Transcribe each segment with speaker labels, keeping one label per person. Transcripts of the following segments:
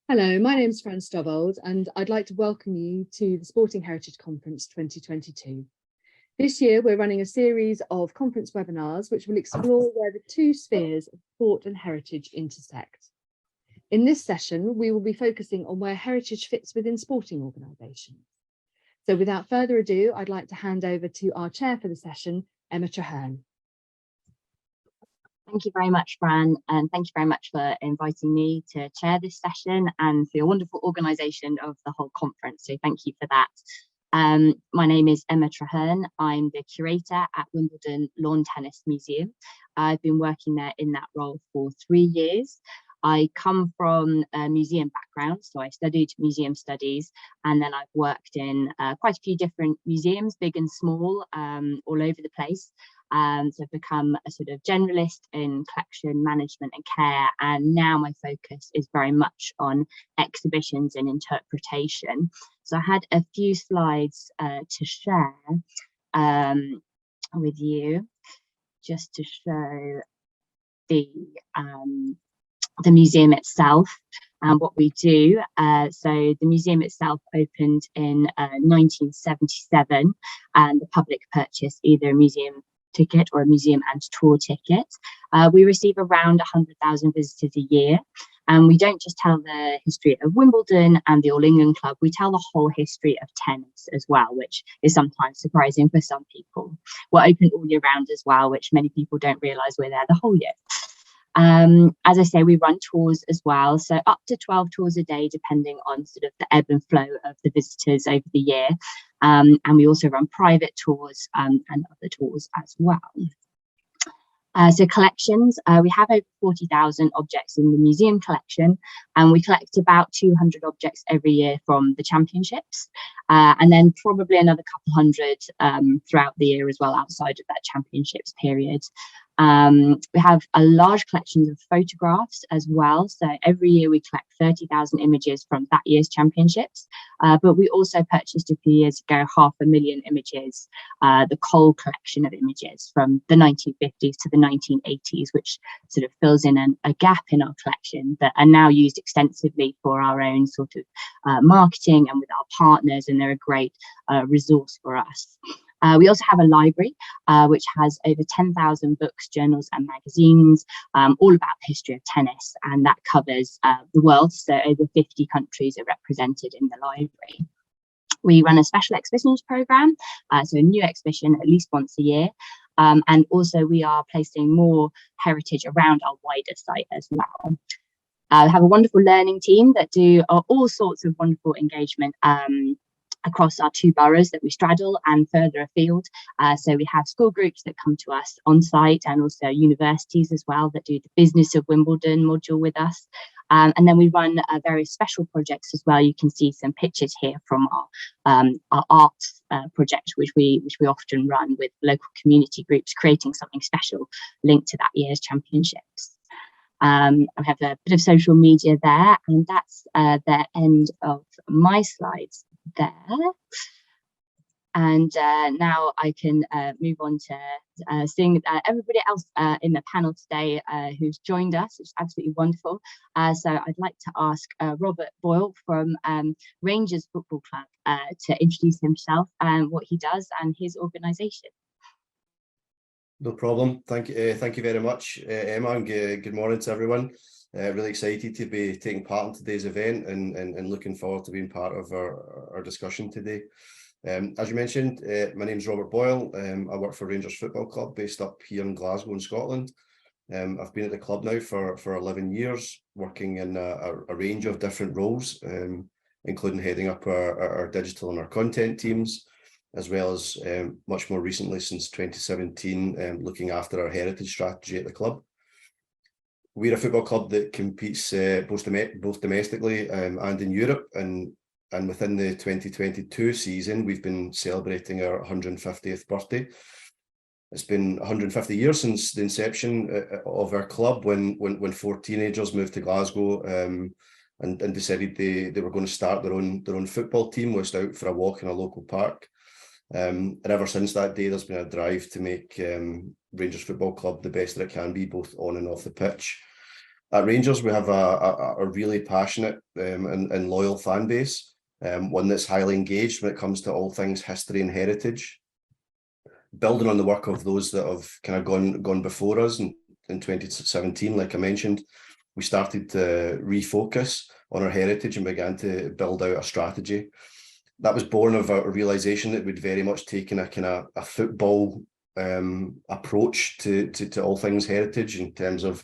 Speaker 1: Hello, my name is Fran Stovold and I'd like to welcome you to the Sporting Heritage Conference 2022. This year we're running a series of conference webinars which will explore where the two spheres of sport and heritage intersect. In this session we will be focusing on where heritage fits within sporting organisations. So without further ado, I'd like to hand over to our chair for the session, Emma Traherne.
Speaker 2: Thank you very much, Fran, and thank you very much for inviting me to chair this session and for your wonderful organisation of the whole conference. So thank you for that. My name is Emma Traherne. I'm the curator at Wimbledon Lawn Tennis Museum. I've been working there in that role for 3 years. I come from a museum background, so I studied museum studies, and then I've worked in quite a few different museums, big and small, all over the place. So I've become a sort of generalist in collection management and care, and now my focus is very much on exhibitions and interpretation. So I had a few slides to share with you, just to show the museum itself and what we do. So the museum itself opened in 1977, and the public purchased either a museum ticket or a museum and tour ticket. We receive around 100,000 visitors a year, and we don't just tell the history of Wimbledon and the All England Club, we tell the whole history of tennis as well, which is sometimes surprising for some people. We're open all year round as well, which many people don't realise we're there the whole year. As I say, we run tours as well, so up to 12 tours a day, depending on sort of the ebb and flow of the visitors over the year. And we also run private tours and other tours as well. So collections, we have over 40,000 objects in the museum collection, and we collect about 200 objects every year from the championships, and then probably another couple hundred throughout the year as well outside of that championships period. We have a large collection of photographs as well, so every year we collect 30,000 images from that year's championships, but we also purchased a few years ago 500,000 images, the Cole collection of images from the 1950s to the 1980s, which sort of fills in a gap in our collection that are now used extensively for our own sort of marketing and with our partners, and they're a great resource for us. We also have a library which has over 10,000 books, journals and magazines, all about the history of tennis, and that covers the world, so over 50 countries are represented in the library. We run a special exhibitions programme, so a new exhibition at least once a year, and also we are placing more heritage around our wider site as well. We have a wonderful learning team that do all sorts of wonderful engagement across our 2 boroughs that we straddle and further afield. So we have school groups that come to us on site, and also universities as well that do the Business of Wimbledon module with us. And then we run various special projects as well. You can see some pictures here from our arts project, which we often run with local community groups, creating something special linked to that year's championships. I have a bit of social media there, and that's the end of my slides there. And now I can move on to seeing everybody else in the panel today who's joined us. It's absolutely wonderful. So I'd like to ask Robert Boyle from Rangers Football Club to introduce himself and what he does and his organisation.
Speaker 3: No problem. Thank you very much, Emma, and good morning to everyone. Really excited to be taking part in today's event and looking forward to being part of our discussion today. As you mentioned, my name is Robert Boyle. I work for Rangers Football Club based up here in Glasgow in Scotland. I've been at the club now for 11 years, working in a range of different roles, including heading up our digital and our content teams, as well as much more recently, since 2017, looking after our heritage strategy at the club. We're a football club that competes both domestically and in Europe, and within the 2022 season, we've been celebrating our 150th birthday. It's been 150 years since the inception of our club, when 4 teenagers moved to Glasgow and decided they were going to start their own football team whilst out for a walk in a local park. And ever since that day, there's been a drive to make Rangers Football Club the best that it can be, both on and off the pitch. At Rangers, we have a really passionate and loyal fan base, one that's highly engaged when it comes to all things history and heritage. Building on the work of those that have kind of gone before us in 2017, like I mentioned, we started to refocus on our heritage and began to build out a strategy. That was born of a realization that we'd very much taken a kind of a football approach to all things heritage, in terms of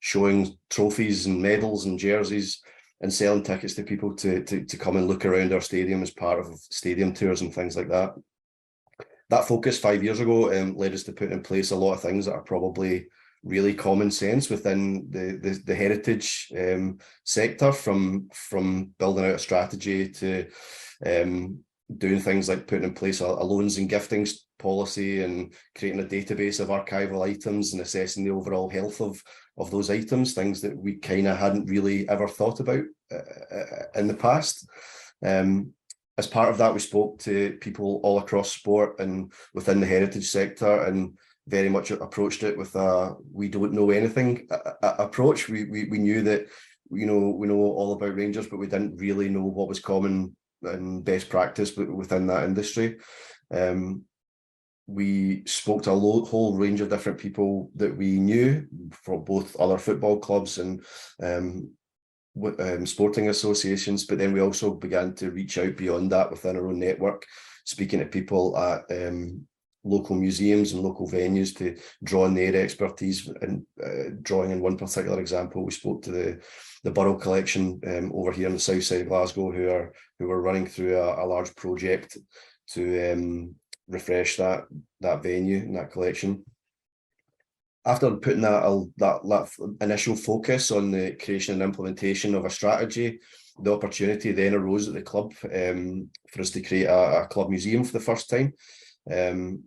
Speaker 3: showing trophies and medals and jerseys and selling tickets to people to come and look around our stadium as part of stadium tours and things like that. That focus 5 years ago led us to put in place a lot of things that are probably really common sense within the heritage sector, from building out a strategy to doing things like putting in place a loans and giftings policy and creating a database of archival items and assessing the overall health of those items, things that we kind of hadn't really ever thought about in the past. As part of that, we spoke to people all across sport and within the heritage sector, and very much approached it with a we don't know anything approach. We knew that we know all about Rangers, but we didn't really know what was common and best practice within that industry. We spoke to a whole range of different people that we knew from both other football clubs and sporting associations, but then we also began to reach out beyond that within our own network, speaking to people at local museums and local venues to draw on their expertise. And drawing in one particular example, we spoke to the Borough Collection over here on the south side of Glasgow, who were running through a large project to refresh that venue and that collection. After putting that initial focus on the creation and implementation of a strategy, the opportunity then arose at the club for us to create a club museum for the first time.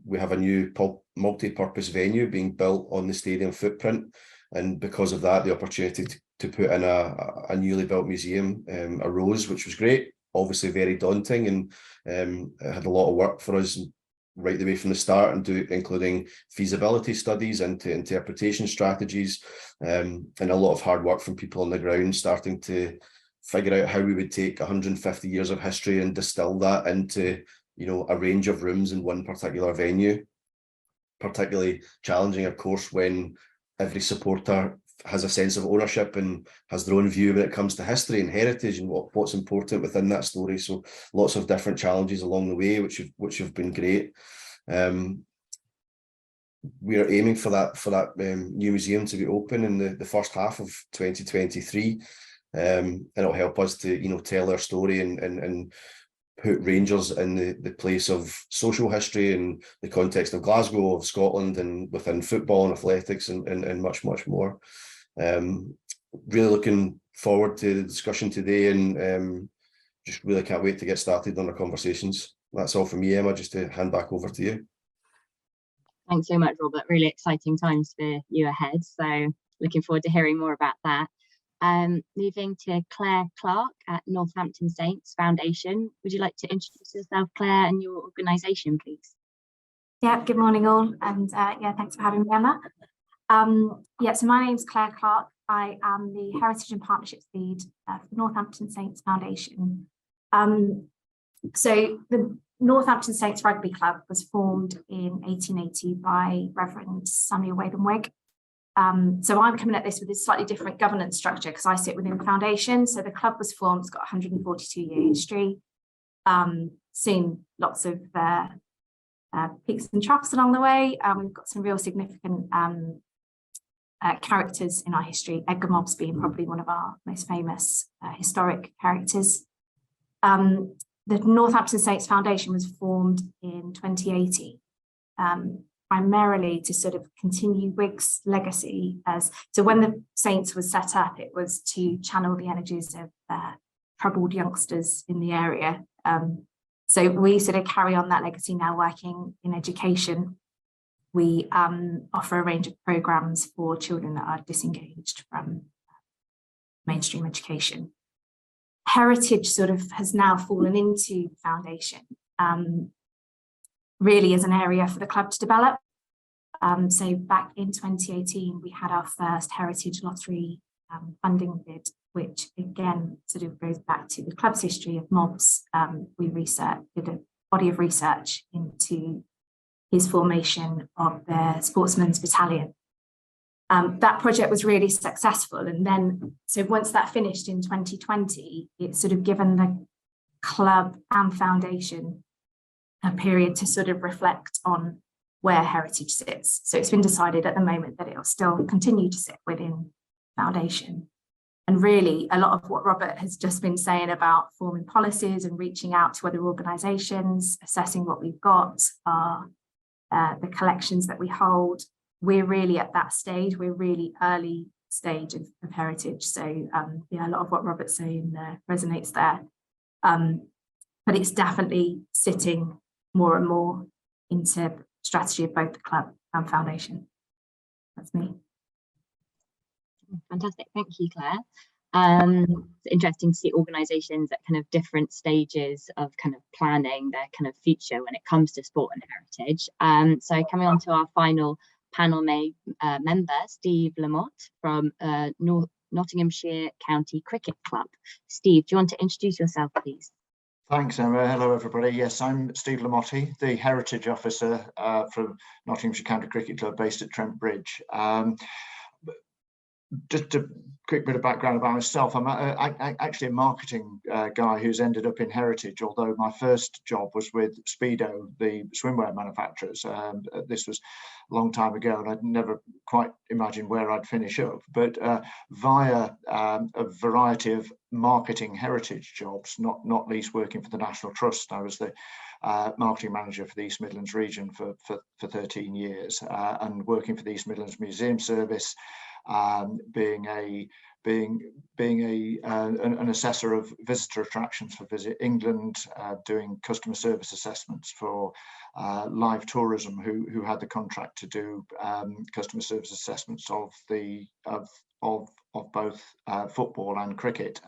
Speaker 3: We have a new multi-purpose venue being built on the stadium footprint, and because of that, the opportunity to put in a newly built museum arose, which was great. Obviously very daunting, and it had a lot of work for us right the way from the start, and including feasibility studies into interpretation strategies, and a lot of hard work from people on the ground, starting to figure out how we would take 150 years of history and distill that into a range of rooms in one particular venue. Particularly challenging, of course, when every supporter has a sense of ownership and has their own view when it comes to history and heritage and what's important within that story. So lots of different challenges along the way, which have been great. We are aiming for that new museum to be open in the first half of 2023, and it'll help us to tell our story and put Rangers in the place of social history and the context of Glasgow, of Scotland, and within football and athletics and much more. Really looking forward to the discussion today, and just really can't wait to get started on our conversations. That's all from me, Emma, just to hand back over to you.
Speaker 2: Thanks so much, Robert. Really exciting times for you ahead. So looking forward to hearing more about that. Moving to Clare Clarke at Northampton Saints Foundation. Would you like to introduce yourself, Claire, and your organisation, please?
Speaker 4: Yeah, good morning all, and thanks for having me, Emma. So my name's Clare Clarke. I am the Heritage and Partnerships Lead for the Northampton Saints Foundation. So the Northampton Saints Rugby Club was formed in 1880 by Reverend Samuel Wigg. So I'm coming at this with a slightly different governance structure because I sit within the foundation. So the club was formed, it's got 142-year history, seen lots of peaks and troughs along the way. We've got some real significant characters in our history, Edgar Mobbs being probably one of our most famous historic characters. The Northampton Saints Foundation was formed in 2018. Primarily to sort of continue Wigg's legacy. So when the Saints was set up, it was to channel the energies of troubled youngsters in the area. So we sort of carry on that legacy now, working in education. We offer a range of programs for children that are disengaged from mainstream education. Heritage sort of has now fallen into the foundation. Really as an area for the club to develop. So back in 2018, we had our first heritage lottery funding bid, which again sort of goes back to the club's history of mobs. We did a body of research into his formation of the Sportsmen's Battalion. That project was really successful, and then so once that finished in 2020, it's sort of given the club and foundation a period to sort of reflect on where heritage sits. So it's been decided at the moment that it will still continue to sit within foundation. And really, a lot of what Robert has just been saying about forming policies and reaching out to other organisations, assessing what we've got, the collections that we hold, we're really at that stage. We're really early stage of heritage. So yeah, a lot of what Robert's saying resonates there. But it's definitely sitting more and more into strategy of both the club and foundation. That's me.
Speaker 2: Fantastic, thank you, Claire. It's interesting to see organisations at kind of different stages of kind of planning their kind of future when it comes to sport and heritage. So coming on to our final panel member, Steve LeMottee from Nottinghamshire County Cricket Club. Steve, do you want to introduce yourself, please?
Speaker 5: Thanks, Emma. Hello, everybody. Yes, I'm Steve LeMottee, the Heritage Officer from Nottinghamshire County Cricket Club based at Trent Bridge. Just a quick bit of background about myself. I'm actually a marketing guy who's ended up in heritage, although my first job was with Speedo, the swimwear manufacturers. This was a long time ago, and I'd never quite imagined where I'd finish up. But via a variety of marketing heritage jobs, not least working for the National Trust, I was the marketing manager for the East Midlands region for 13 years, and working for the East Midlands Museum Service, being an assessor of visitor attractions for Visit England, doing customer service assessments for Live Tourism, who had the contract to do customer service assessments of both football and cricket.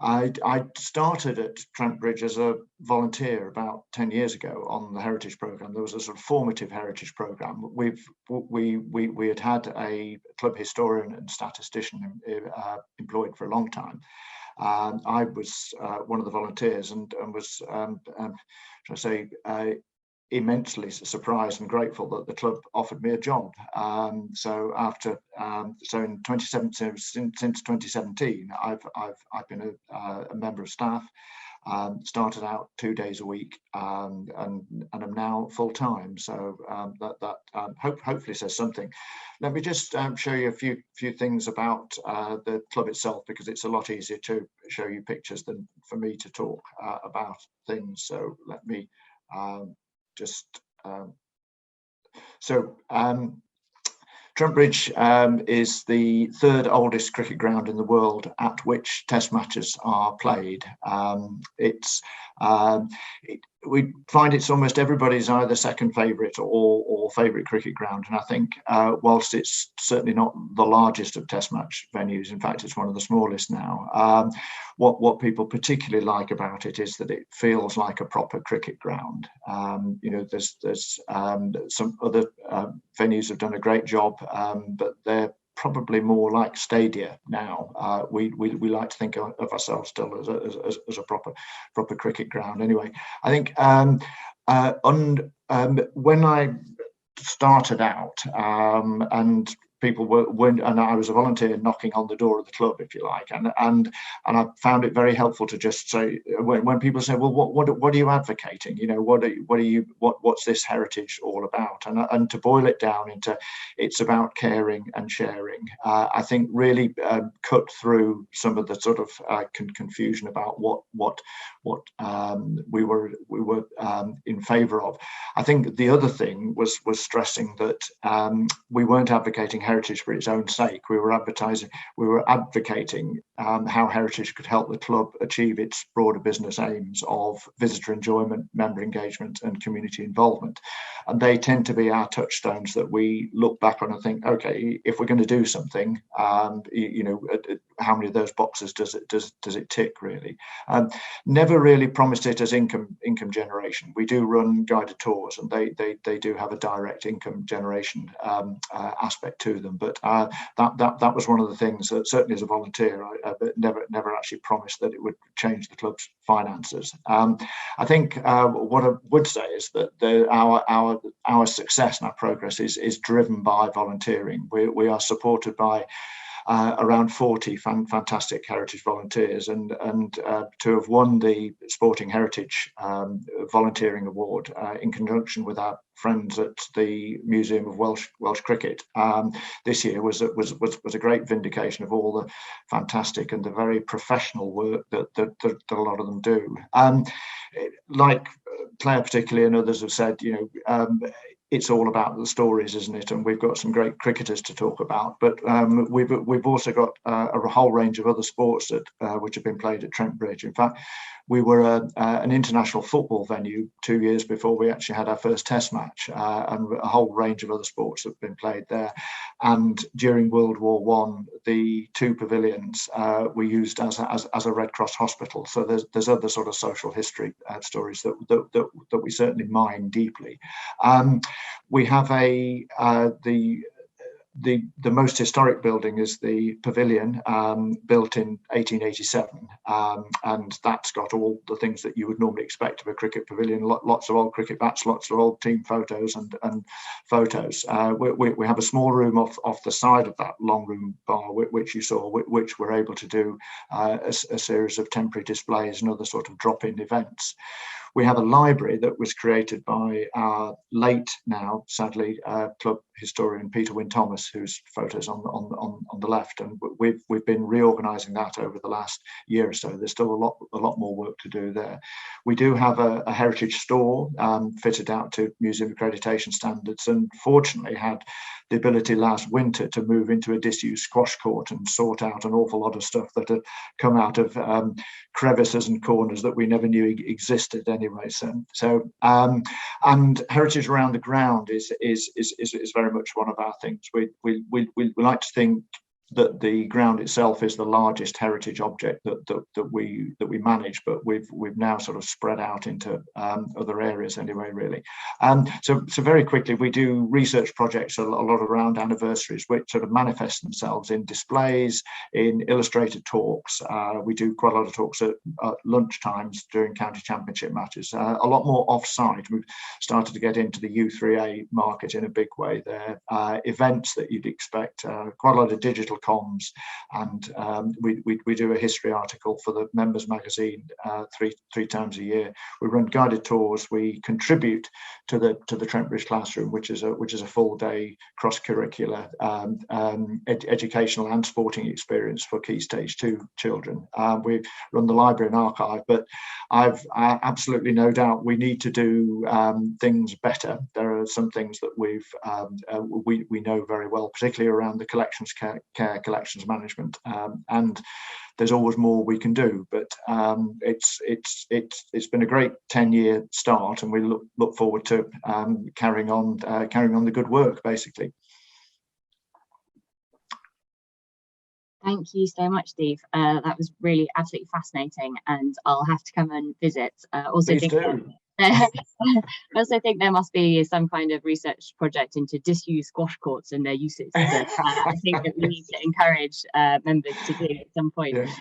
Speaker 5: I started at Trent Bridge as a volunteer about 10 years ago on the heritage programme. There was a sort of formative heritage programme. We had a club historian and statistician employed for a long time. I was one of the volunteers and was, should I say, immensely surprised and grateful that the club offered me a job. So in 2017, since 2017, I've been a member of staff. Started out 2 days a week, and I'm now full time. So that hopefully says something. Let me just show you a few things about the club itself, because it's a lot easier to show you pictures than for me to talk about things. So let me Trent Bridge is the third oldest cricket ground in the world at which Test matches are played. We find it's almost everybody's either second favourite or favourite cricket ground, and I think whilst it's certainly not the largest of Test match venues, in fact it's one of the smallest now, what people particularly like about it is that it feels like a proper cricket ground. You know, there's some other venues have done a great job, but they're probably more like stadia now. We like to think of ourselves still as a proper cricket ground. Anyway, I think when I started out, and people and I was a volunteer knocking on the door of the club, if you like, and I found it very helpful to just say, when people say, well, what are you advocating? You know, what's this heritage all about? And to boil it down into, it's about caring and sharing. I think really cut through some of the sort of confusion about what we were in favour of. I think the other thing was stressing that we weren't advocating heritage for its own sake. We were advocating how heritage could help the club achieve its broader business aims of visitor enjoyment, member engagement and community involvement. And they tend to be our touchstones that we look back on and think, okay, if we're going to do something, you know, how many of those boxes does it tick, really? Never really promised it as income generation. We do run guided tours, and they do have a direct income generation aspect to them. them. But that was one of the things that, certainly as a volunteer, I never actually promised that it would change the club's finances. I think what I would say is that our success and our progress is driven by volunteering. We are supported by around 40 fantastic heritage volunteers, and to have won the Sporting Heritage Volunteering Award in conjunction with our friends at the Museum of Welsh Cricket this year was a great vindication of all the fantastic and the very professional work that a lot of them do. Like Claire particularly and others have said, it's all about the stories, isn't it? And we've got some great cricketers to talk about, but we've also got a whole range of other sports that which have been played at Trent Bridge. In fact, we were an international football venue 2 years before we actually had our first Test match, and a whole range of other sports have been played there. And during World War One, the 2 pavilions were used as a Red Cross hospital. So there's other sort of social history stories that we certainly mine deeply. We have the most historic building is the pavilion, built in 1887, and that's got all the things that you would normally expect of a cricket pavilion. Lots of old cricket bats, lots of old team photos and photos. We have a small room off the side of that long room bar, which you saw, which we're able to do a series of temporary displays and other sort of drop-in events. We have a library that was created by our late, now sadly, club historian Peter Wynne-Thomas, whose photos on the left, and we've been reorganising that over the last year or so. There's still a lot more work to do there. We do have a heritage store fitted out to museum accreditation standards, and fortunately had the ability last winter to move into a disused squash court and sort out an awful lot of stuff that had come out of crevices and corners that we never knew existed anyway. So and heritage around the ground is very much one of our things. We like to think that the ground itself is the largest heritage object that we manage, but we've now sort of spread out into other areas anyway, really. So very quickly, we do research projects a lot around anniversaries, which sort of manifest themselves in displays, in illustrated talks. We do quite a lot of talks at lunch times during county championship matches. A lot more off-site. We've started to get into the U3A market in a big way there. Events that you'd expect, quite a lot of digital comms, and we do a history article for the members magazine three times a year. We run guided tours. We contribute to the Trent Bridge Classroom, which is a full day cross curricular educational and sporting experience for Key Stage 2 children. We run the library and archive, but I've absolutely no doubt we need to do things better. There are some things that we know very well, particularly around the collections care, collections management, and there's always more we can do. But it's been a great 10-year start, and we look forward to carrying on the good work, basically.
Speaker 2: Thank you so much, Steve. That was really absolutely fascinating, and I'll have to come and visit. I also think there must be some kind of research project into disused squash courts and their uses that I think that we need to encourage members to do at some point. Yeah.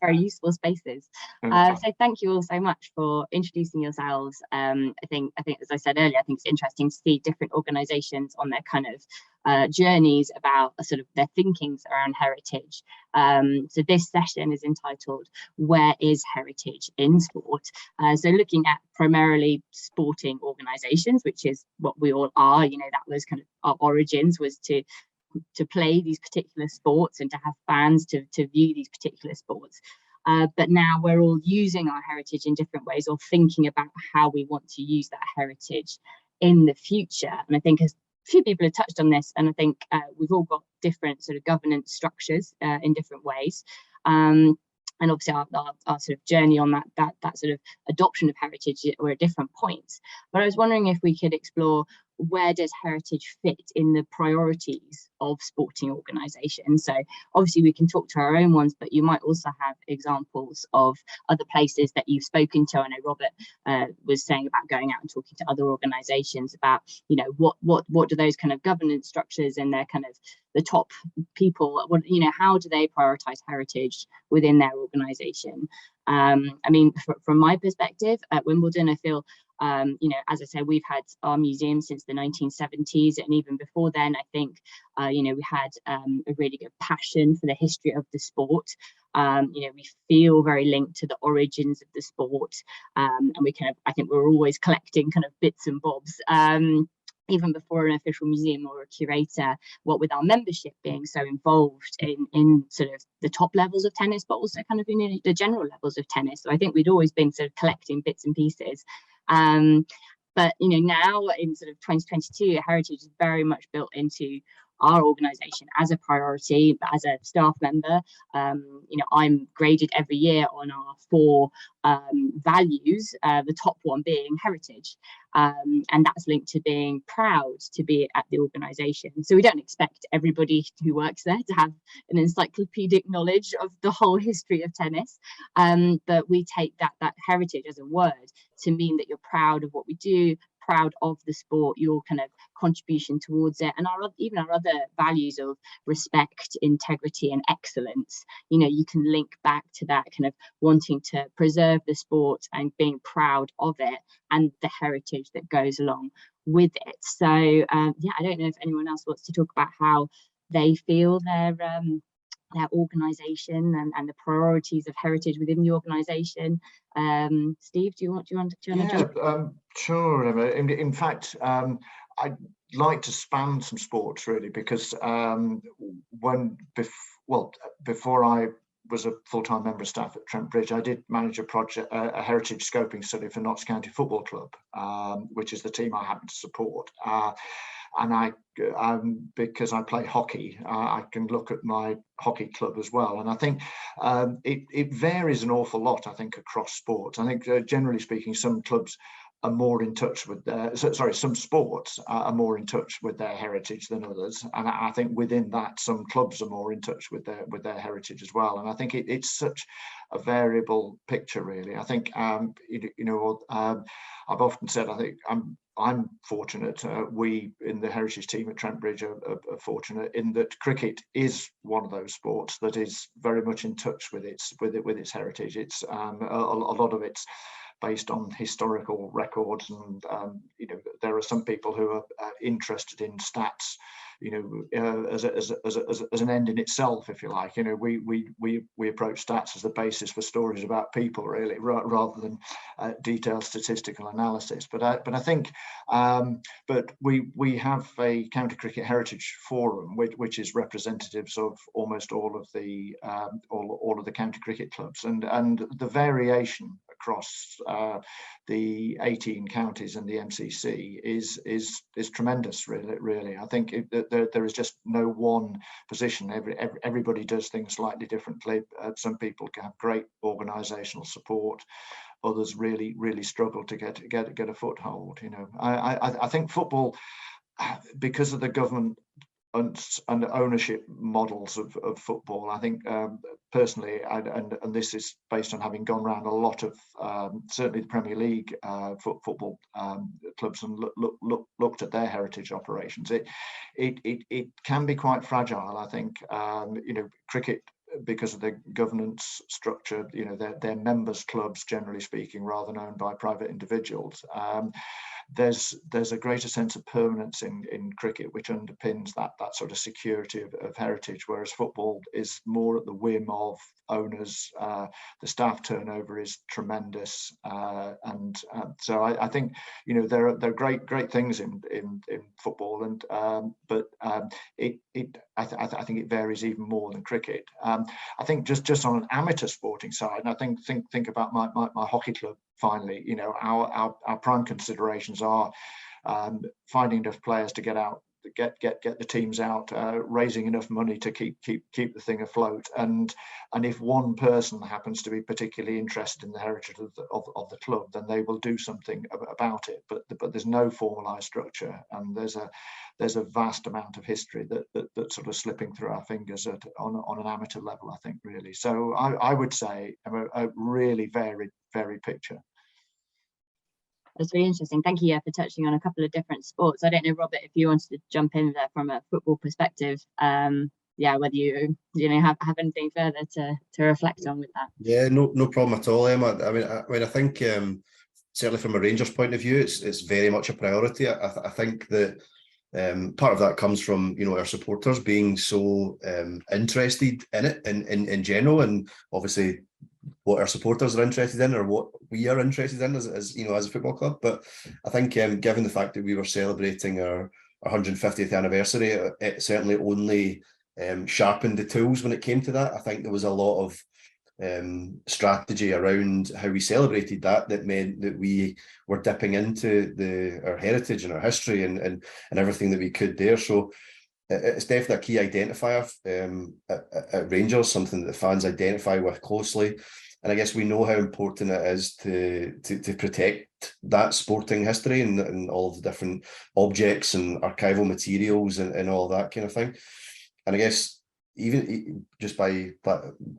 Speaker 2: Very useful spaces. So thank you all so much for introducing yourselves. I think, as I said earlier, I think it's interesting to see different organisations on their kind of journeys about sort of their thinkings around heritage. So this session is entitled "Where is Heritage in Sport?" So looking at primarily sporting organisations, which is what we all are. You know, that was kind of our origins, was to play these particular sports and to have fans to view these particular sports. But now we're all using our heritage in different ways, or thinking about how we want to use that heritage in the future. And I think a few people have touched on this, and I think we've all got different sort of governance structures in different ways. And obviously our sort of journey on that sort of adoption of heritage, we're at different points. But I was wondering if we could explore where does heritage fit in the priorities of sporting organisations? So obviously we can talk to our own ones, but you might also have examples of other places that you've spoken to. I know Robert was saying about going out and talking to other organisations about, you know, what do those kind of governance structures and their kind of the top people, what, you know, how do they prioritise heritage within their organisation? I mean, from my perspective at Wimbledon, I feel, you know, as I said, we've had our museum since the 1970s, and even before then, I think, you know, we had a really good passion for the history of the sport. You know, we feel very linked to the origins of the sport, and we kind of, I think we're always collecting kind of bits and bobs. Even before an official museum or a curator, what with our membership being so involved in sort of the top levels of tennis, but also kind of in the general levels of tennis. So I think we'd always been sort of collecting bits and pieces. But, you know, now in sort of 2022, heritage is very much built into our organisation as a priority. But as a staff member, you know, I'm graded every year on our 4 values, the top one being heritage, and that's linked to being proud to be at the organisation. So we don't expect everybody who works there to have an encyclopedic knowledge of the whole history of tennis, but we take that heritage as a word to mean that you're proud of what we do, proud of the sport, your kind of contribution towards it, and even our other values of respect, integrity and excellence. You know, you can link back to that kind of wanting to preserve the sport and being proud of it and the heritage that goes along with it. So yeah, I don't know if anyone else wants to talk about how they feel their organisation and the priorities of heritage within the organisation. Steve, do you want to jump?
Speaker 5: Sure, Emma. In fact, I'd like to span some sports really, because before I was a full-time member of staff at Trent Bridge, I did manage a project, a heritage scoping study for Nottinghamshire County Football Club, which is the team I happen to support. And because I play hockey, I can look at my hockey club as well. And I think it varies an awful lot, I think, across sports. I think generally speaking, some clubs are more in touch with some sports are more in touch with their heritage than others, and I think within that some clubs are more in touch with their heritage as well. And I think it's such a variable picture, really. I think I've often said, I think I'm fortunate. We in the heritage team at Trent Bridge are fortunate in that cricket is one of those sports that is very much in touch with its heritage. It's a lot of it's based on historical records, and there are some people who are interested in stats, as an end in itself, if you like. We approach stats as the basis for stories about people, really, rather than detailed statistical analysis. But I think, but we have a County Cricket Heritage Forum, which is representatives of almost all of the county cricket clubs, and the variation across the 18 counties and the MCC is tremendous, really. I think there is just no one position. Everybody does things slightly differently. Some people can have great organisational support. Others really struggle to get a foothold. I think football, because of the government and ownership models of football, I think personally, and this is based on having gone around a lot of certainly the Premier League football clubs and looked at their heritage operations, it can be quite fragile. I think cricket, because of the governance structure, they're members clubs, generally speaking, rather than owned by private individuals. There's a greater sense of permanence in cricket, which underpins that sort of security of heritage, whereas football is more at the whim of owners. The staff turnover is tremendous, and so I think there are great things in football, and but I think it varies even more than cricket. I think just on an amateur sporting side, and I think about my hockey club. Finally, our prime considerations are finding enough players to get out get the teams out, raising enough money to keep the thing afloat. And if one person happens to be particularly interested in the heritage of the club, then they will do something about it. But there's no formalised structure, and there's a vast amount of history that's sort of slipping through our fingers on an amateur level, I think, really. So I would say a really varied picture.
Speaker 2: That's really interesting. Thank you for touching on a couple of different sports. I don't know, Robert, if you wanted to jump in there from a football perspective. Whether you have anything further to reflect on with that. Yeah,
Speaker 3: no problem at all, Emma. I think certainly from a Rangers point of view, it's very much a priority. I think that part of that comes from our supporters being so interested in it in general, and obviously what our supporters are interested in, or what we are interested in as a football club. But I think given the fact that we were celebrating our 150th anniversary, it certainly only sharpened the tools when it came to that. I think there was a lot of strategy around how we celebrated that meant that we were dipping into our heritage and our history and everything that we could there. So it's definitely a key identifier at Rangers, something that the fans identify with closely. And I guess we know how important it is to protect that sporting history and all of the different objects and archival materials and all that kind of thing. And I guess even just by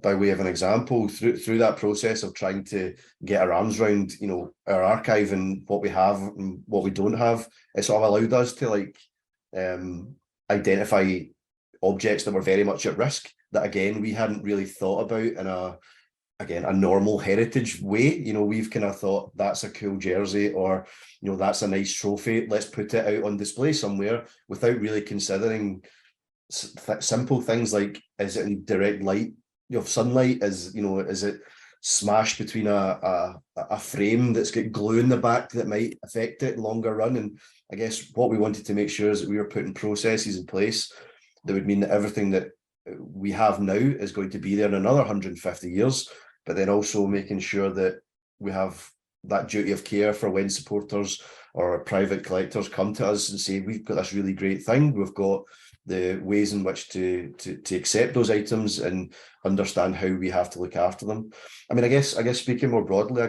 Speaker 3: way of an example, through that process of trying to get our arms around our archive and what we have and what we don't have, it sort of allowed us to identify objects that were very much at risk, that again we hadn't really thought about in a normal heritage way. We've kind of thought that's a cool jersey, or that's a nice trophy, let's put it out on display somewhere, without really considering simple things like, is it in direct light of sunlight, is it smashed between a frame that's got glue in the back that might affect it longer run. And I guess what we wanted to make sure is that we were putting processes in place that would mean that everything that we have now is going to be there in another 150 years, but then also making sure that we have that duty of care for when supporters or private collectors come to us and say, we've got this really great thing, we've got the ways in which to accept those items and understand how we have to look after them. I guess speaking more broadly,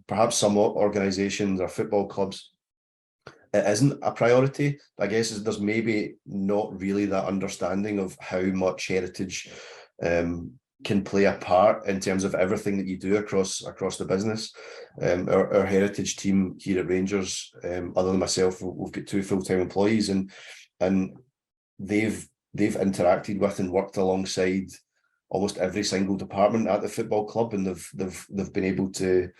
Speaker 3: perhaps some organisations or football clubs, it isn't a priority. I guess there's maybe not really that understanding of how much heritage can play a part in terms of everything that you do across the business. Our heritage team here at Rangers, other than myself, we've got 2 full-time employees, and they've interacted with and worked alongside almost every single department at the football club, and they've been able to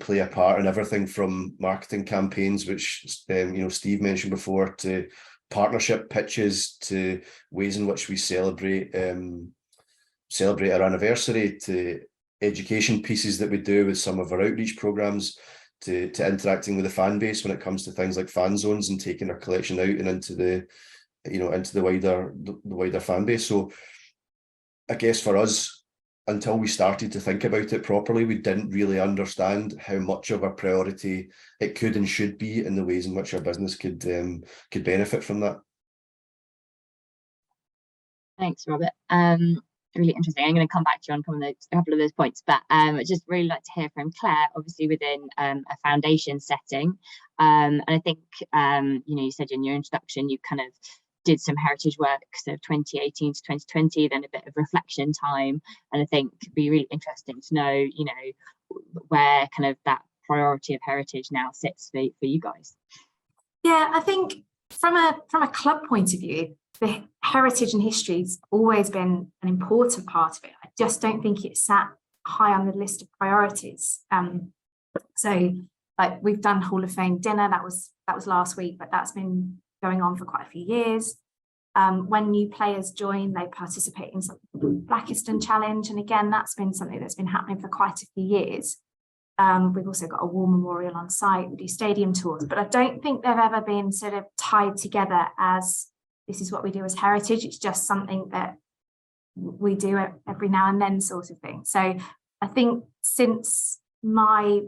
Speaker 3: play a part in everything from marketing campaigns, which Steve mentioned before, to partnership pitches, to ways in which we celebrate our anniversary, to education pieces that we do with some of our outreach programs, to interacting with the fan base when it comes to things like fan zones and taking our collection out and into the wider fan base. So I guess for us, until we started to think about it properly, we didn't really understand how much of a priority it could and should be in the ways in which our business could benefit from that.
Speaker 2: Thanks, Robert. Really interesting. I'm going to come back to you on a couple of those points, but I'd just really like to hear from Claire, obviously within a foundation setting. And I think, you said in your introduction, you kind of did some heritage work, so 2018 to 2020, then a bit of reflection time. And I think it'd be really interesting to know, where kind of that priority of heritage now sits for you guys.
Speaker 4: Yeah, I think from a club point of view, the heritage and history's always been an important part of it. I just don't think it's sat high on the list of priorities. So like we've done Hall of Fame dinner, that was last week, but that's been going on for quite a few years. When new players join, they participate in something called Blackiston Challenge, and again, that's been something that's been happening for quite a few years. We've also got a war memorial on site. We do stadium tours, but I don't think they've ever been sort of tied together as this is what we do as heritage. It's just something that we do every now and then, sort of thing. So I think since my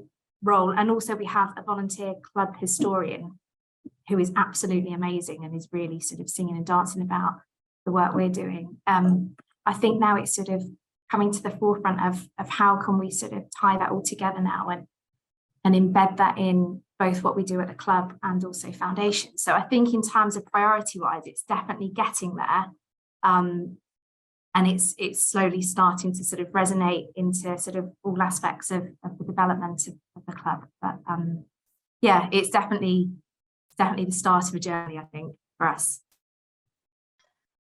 Speaker 4: role, and also we have a volunteer club historian who is absolutely amazing and is really sort of singing and dancing about the work we're doing. I think now it's sort of coming to the forefront of how can we sort of tie that all together now and embed that in both what we do at the club and also foundation. So I think in terms of priority wise, it's definitely getting there. And it's slowly starting to sort of resonate into sort of all aspects of the development of the club. But yeah, it's definitely the start of a journey, I think, for us.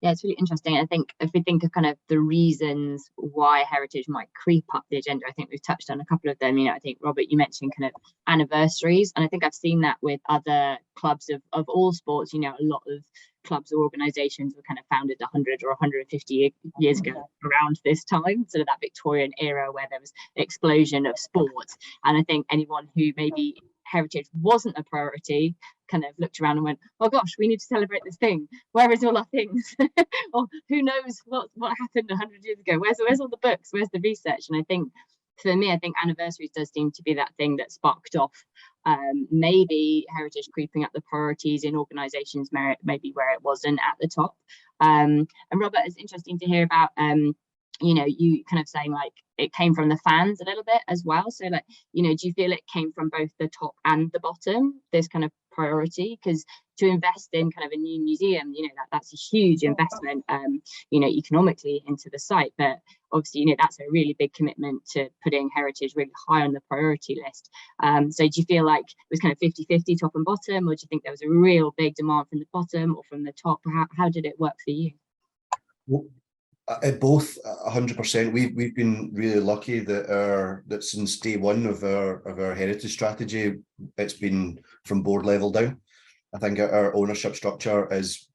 Speaker 2: Yeah, it's really interesting. I think if we think of kind of the reasons why heritage might creep up the agenda, I think we've touched on a couple of them. You know, I think, Robert, you mentioned kind of anniversaries, and I think I've seen that with other clubs of all sports. You know, a lot of clubs or organisations were kind of founded 100 or 150 years ago around this time, sort of that Victorian era where there was an explosion of sport. And I think anyone who maybe heritage wasn't a priority kind of looked around and went, oh gosh, we need to celebrate this thing. Where is all our things? Or who knows what happened 100 years ago? Where's all the books? Where's the research? And I think for me, I think anniversaries does seem to be that thing that sparked off maybe heritage creeping up the priorities in organisations, maybe where it wasn't at the top. And Robert, it's interesting to hear about you know, you kind of saying like it came from the fans a little bit as well. So like, you know, do you feel it came from both the top and the bottom, this kind of priority? Because to invest in kind of a new museum, you know, that's a huge investment, you know, economically into the site. But obviously, you know, that's a really big commitment to putting heritage really high on the priority list. So do you feel like it was kind of 50-50 top and bottom, or do you think there was a real big demand from the bottom or from the top? How did it work for you?
Speaker 3: Well, both 100%. We've been really lucky that since day one of our heritage strategy, it's been from board level down. I think our ownership structure is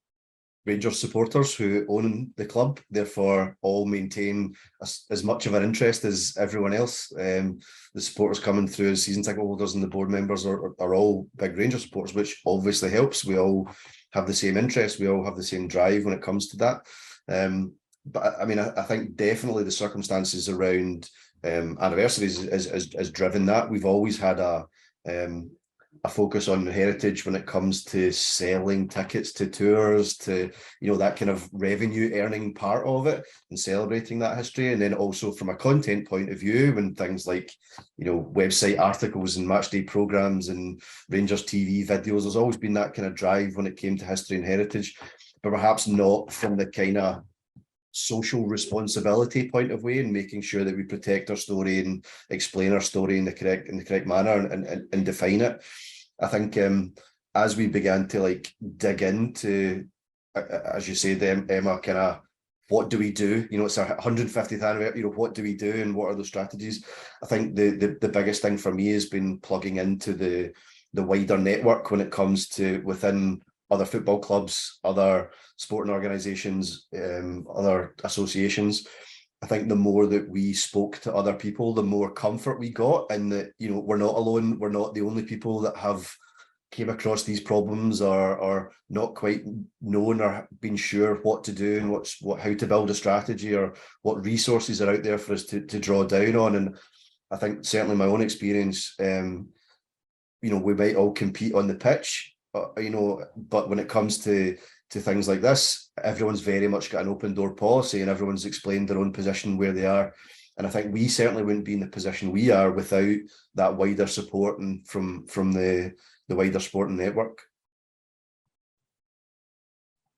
Speaker 3: Rangers supporters who own the club, therefore all maintain as much of an interest as everyone else. The supporters coming through as season ticket holders and the board members are all big Rangers supporters, which obviously helps. We all have the same interest, we all have the same drive when it comes to that. But I mean, I think definitely the circumstances around anniversaries is driven that. We've always had a focus on heritage when it comes to selling tickets to tours, to, you know, that kind of revenue earning part of it and celebrating that history. And then also from a content point of view, when things like, you know, website articles and matchday programs and Rangers TV videos, there's always been that kind of drive when it came to history and heritage, but perhaps not from the kind of social responsibility point of view and making sure that we protect our story and explain our story in the correct manner and define it. I think as we began to like dig into, as you said, Emma, kind of what do we do? You know, it's our 150th anniversary. You know, what do we do and what are the strategies? I think the biggest thing for me has been plugging into the wider network when it comes to within other football clubs, other sporting organisations, other associations. I think the more that we spoke to other people, the more comfort we got, and that, you know, we're not alone. We're not the only people that have came across these problems or not quite known or been sure what to do and how to build a strategy or what resources are out there for us to draw down on. And I think certainly my own experience, you know, we might all compete on the pitch, you know, but when it comes to things like this, everyone's very much got an open door policy and everyone's explained their own position where they are. And I think we certainly wouldn't be in the position we are without that wider support and from the wider sporting network.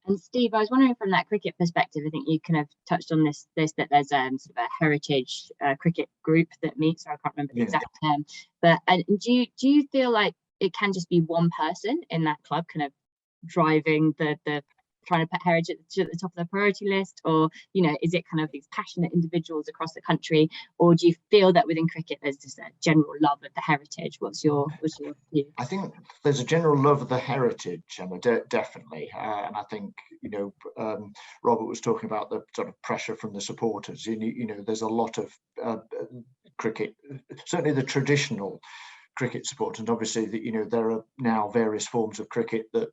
Speaker 2: And Steve, I was wondering from that cricket perspective, I think you kind of touched on this that there's sort of a heritage cricket group that meets, so I can't remember the exact term, but do you feel like it can just be one person in that club kind of driving the trying to put heritage at the top of the priority list, or, you know, is it kind of these passionate individuals across the country, or do you feel that within cricket there's just a general love of the heritage? What's your view?
Speaker 5: I think there's a general love of the heritage, Emma, definitely, and I think, you know, Robert was talking about the sort of pressure from the supporters. You know, there's a lot of cricket, certainly the traditional cricket support, and obviously that, you know, there are now various forms of cricket that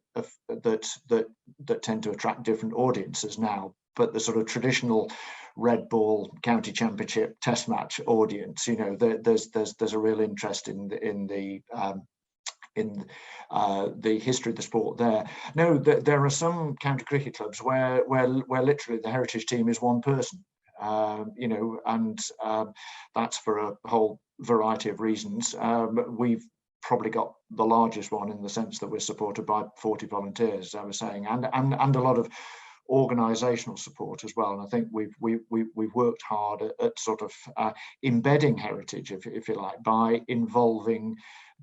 Speaker 5: tend to attract different audiences now, but the sort of traditional red ball county championship test match audience, you know, there's a real interest in the in the history of the sport there. No, there are some county cricket clubs where literally the heritage team is one person, you know, and that's for a whole variety of reasons. We've probably got the largest one in the sense that we're supported by 40 volunteers, as I was saying, and a lot of organisational support as well. And I think we've worked hard at sort of embedding heritage, if you like, by involving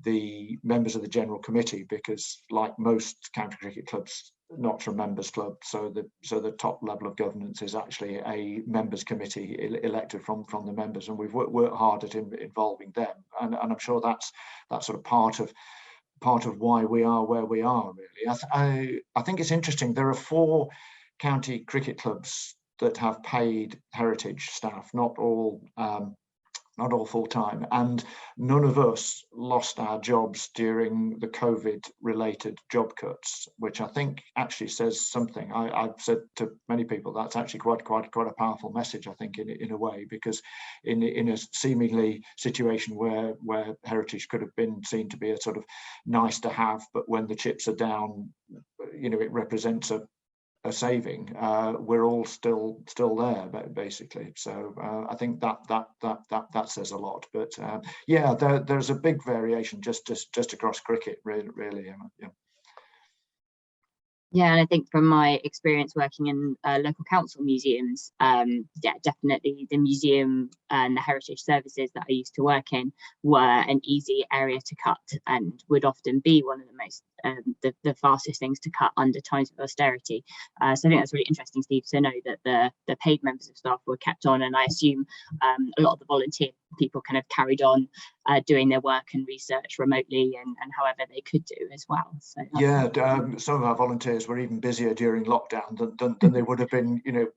Speaker 5: the members of the general committee, because like most county cricket clubs, not a members club, so the top level of governance is actually a members committee elected from the members, and we've worked hard at involving them, and I'm sure that's sort of part of why we are where we are, really. I think it's interesting. There are 4 county cricket clubs that have paid heritage staff, not all full-time, and none of us lost our jobs during the COVID-related job cuts, which I think actually says something. I've said to many people that's actually quite a powerful message, I think, in a way, because in a seemingly situation where heritage could have been seen to be a sort of nice to have, but when the chips are down, you know, it represents a saving. We're all still there, basically. So I think that says a lot. But yeah, there's a big variation just across cricket, really. Yeah.
Speaker 2: Yeah, and I think from my experience working in local council museums, yeah, definitely the museum and the heritage services that I used to work in were an easy area to cut, and would often be one of the most the fastest things to cut under times of austerity. So I think that's really interesting, Steve, to know that the paid members of staff were kept on, and I assume a lot of the volunteer people kind of carried on doing their work and research remotely and however they could do as well. So
Speaker 5: yeah, some of our volunteers were even busier during lockdown than they would have been, you know,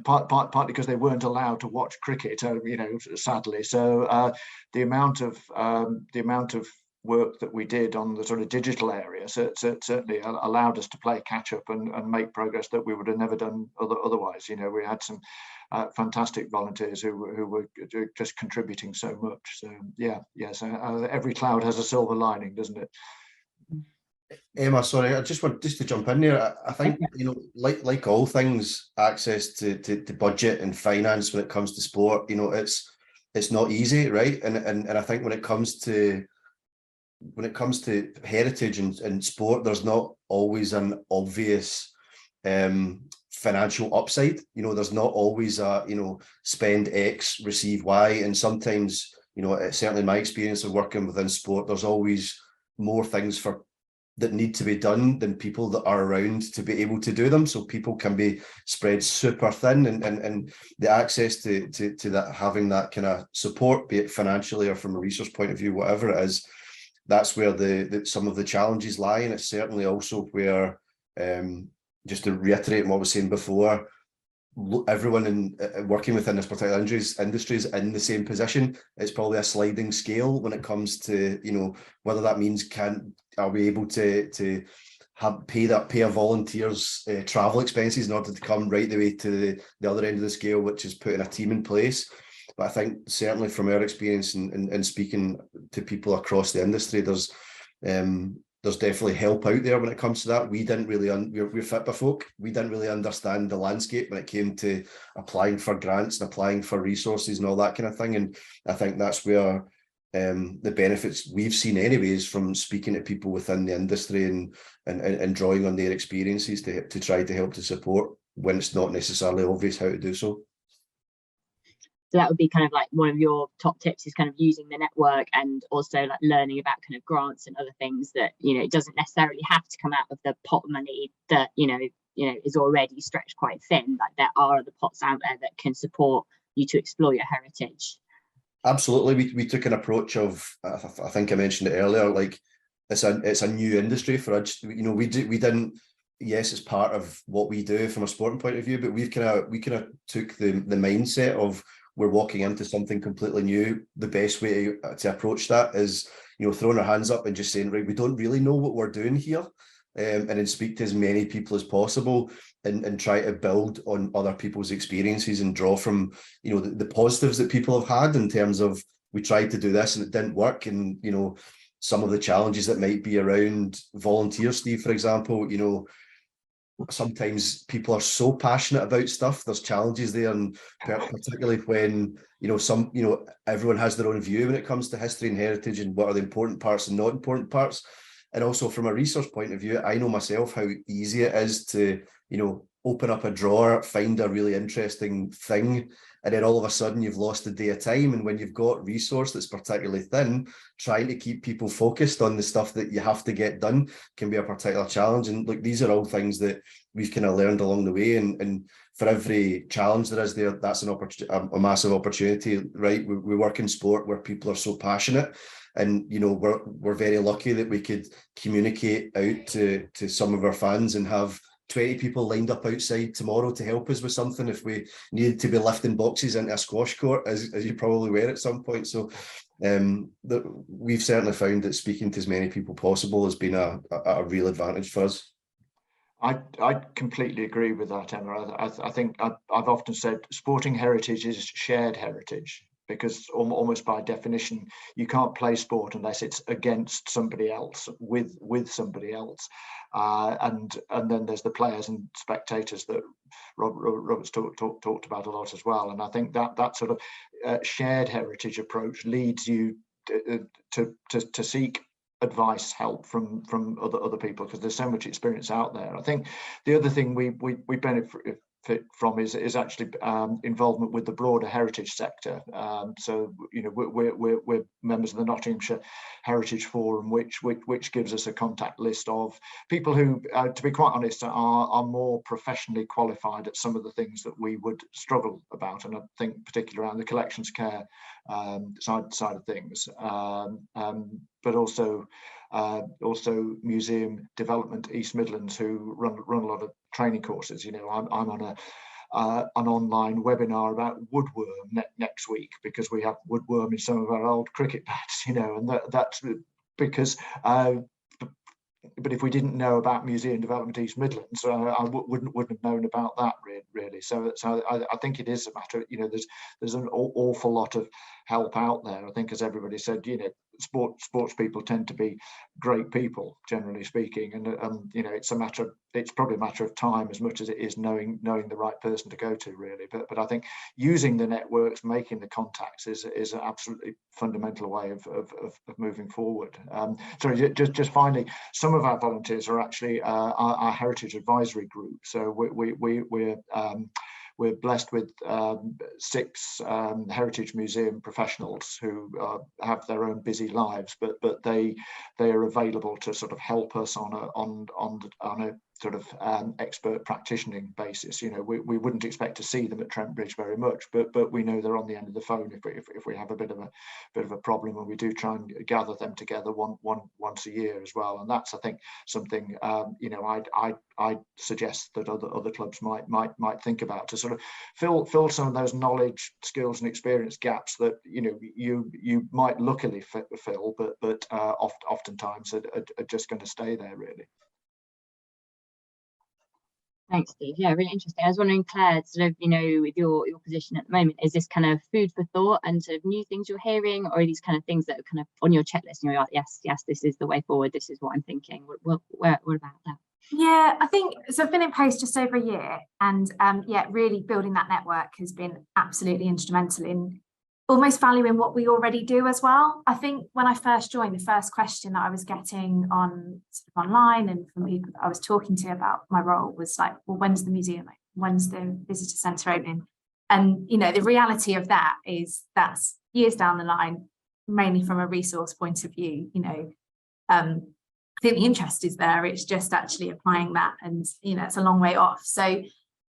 Speaker 5: partly because they weren't allowed to watch cricket, you know, sadly. So the amount of work that we did on the sort of digital area certainly allowed us to play catch up and make progress that we would have never done otherwise. You know, we had some fantastic volunteers who were just contributing so much. So yeah, so every cloud has a silver lining, doesn't it?
Speaker 3: Emma, sorry, I just want to jump in there. I think, you know, like all things, access to budget and finance when it comes to sport, you know, it's not easy, right? And I think when it comes to heritage and sport, there's not always an obvious financial upside. You know, there's not always a, you know, spend X, receive Y. And sometimes, you know, it's certainly my experience of working within sport, there's always more things that need to be done than people that are around to be able to do them. So people can be spread super thin, and the access to that, having that kind of support, be it financially or from a resource point of view, whatever it is, that's where some of the challenges lie. And it's certainly also where, just to reiterate what I was saying before, everyone working within this particular industry is in the same position. It's probably a sliding scale when it comes to, you know, whether that means are we able to pay our volunteers travel expenses in order to come right the way to the other end of the scale, which is putting a team in place. But I think certainly from our experience and speaking to people across the industry, there's definitely help out there when it comes to that. We didn't really, we're FITBA folk. We didn't really understand the landscape when it came to applying for grants and applying for resources and all that kind of thing. And I think that's where the benefits we've seen anyways from speaking to people within the industry and drawing on their experiences to try to help to support when it's not necessarily obvious how to do so.
Speaker 2: So that would be kind of like one of your top tips, is kind of using the network and also like learning about kind of grants and other things that, you know, it doesn't necessarily have to come out of the pot of money that, you know, is already stretched quite thin. Like there are other pots out there that can support you to explore your heritage.
Speaker 3: Absolutely. We took an approach of, I think I mentioned it earlier, like it's a new industry for us. You know, we didn't, yes, it's part of what we do from a sporting point of view, but we kind of took the mindset of, we're walking into something completely new. The best way to approach that is, you know, throwing our hands up and just saying, right, we don't really know what we're doing here, and then speak to as many people as possible and try to build on other people's experiences and draw from, you know, the positives that people have had in terms of, we tried to do this and it didn't work, and, you know, some of the challenges that might be around volunteers, Steve, for example. You know, sometimes people are so passionate about stuff, there's challenges there, and particularly when, you know, everyone has their own view when it comes to history and heritage and what are the important parts and not important parts. And also from a resource point of view, I know myself how easy it is to, you know, open up a drawer, find a really interesting thing, and then all of a sudden you've lost a day of time. And when you've got resource that's particularly thin, trying to keep people focused on the stuff that you have to get done can be a particular challenge. And look, these are all things that we've kind of learned along the way. And for every challenge there is there, that's an opportunity, a massive opportunity, right? We work in sport where people are so passionate. And, you know, we're very lucky that we could communicate out to some of our fans and have 20 people lined up outside tomorrow to help us with something if we needed to be lifting boxes into a squash court, as you probably were at some point. So we've certainly found that speaking to as many people possible has been a real advantage for us.
Speaker 5: I completely agree with that, Emma. I think I've often said sporting heritage is shared heritage, because almost by definition, you can't play sport unless it's against somebody else, with somebody else. And then there's the players and spectators that Robert's talked about a lot as well. And I think that sort of shared heritage approach leads you to seek advice, help from other people, because there's so much experience out there. I think the other thing we benefit from is actually involvement with the broader heritage sector. So, you know, we're members of the Nottinghamshire Heritage Forum, which gives us a contact list of people who, to be quite honest, are more professionally qualified at some of the things that we would struggle about. And I think particularly around the collections care side of things, but also museum development East Midlands, who run a lot of training courses. You know, I'm on an online webinar about woodworm next week, because we have woodworm in some of our old cricket bats, you know, and that's because but if we didn't know about museum development East Midlands, I wouldn't have known about that really. So I think it is a matter, you know, there's an awful lot of help out there. I think, as everybody said, you know, sports people tend to be great people, generally speaking, and you know, it's probably a matter of time as much as it is knowing the right person to go to, really. But I think using the networks, making the contacts is an absolutely fundamental way of moving forward. Sorry, just finally, some of our volunteers are actually our heritage advisory group. So we're blessed with 6 heritage museum professionals who have their own busy lives, but they are available to sort of help us on a sort of expert practitioner basis. You know, we wouldn't expect to see them at Trent Bridge very much, but we know they're on the end of the phone if we have a bit of a problem, and we do try and gather them together once a year as well. And that's, I think, something you know, I'd suggest that other clubs might think about, to sort of fill some of those knowledge, skills, and experience gaps that, you know, you might luckily fill, but oftentimes are just going to stay there, really.
Speaker 2: Thanks, Steve. Yeah, really interesting. I was wondering, Claire, sort of, you know, with your position at the moment, is this kind of food for thought and sort of new things you're hearing, or are these kind of things that are kind of on your checklist and you're like, yes, this is the way forward, this is what I'm thinking? What about that?
Speaker 4: Yeah, I think so. I've been in post just over a year, and yeah, really building that network has been absolutely instrumental in almost valuing what we already do as well. I think when I first joined, the first question that I was getting on sort of online and from people that I was talking to about my role was like, well, when's the museum open? When's the visitor centre opening? And, you know, the reality of that is that's years down the line, mainly from a resource point of view. You know, I think the interest is there. It's just actually applying that, and, you know, it's a long way off. So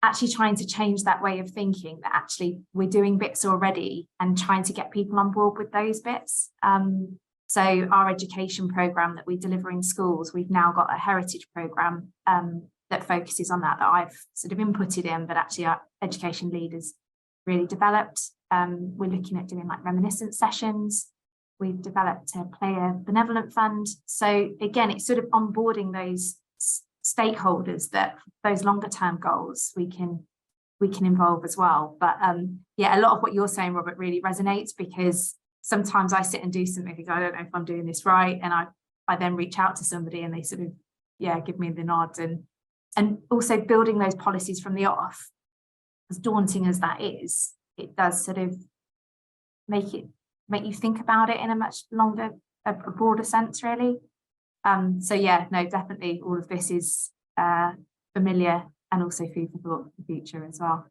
Speaker 4: actually trying to change that way of thinking, that actually we're doing bits already and trying to get people on board with those bits. So our education programme that we deliver in schools, we've now got a heritage programme that focuses on that I've sort of inputted in, but actually our education leaders really developed. We're looking at doing like reminiscence sessions. We've developed a player benevolent fund. So again, it's sort of onboarding those stakeholders, that those longer term goals we can involve as well. But yeah, a lot of what you're saying, Robert, really resonates, because sometimes I sit and do something, I think, I don't know if I'm doing this right, and I then reach out to somebody and they sort of, yeah, give me the nod. And also building those policies from the off, as daunting as that is, it does sort of make you think about it in a much longer, a broader sense, really. So yeah, no, definitely all of this is familiar and also food for thought for the future as well.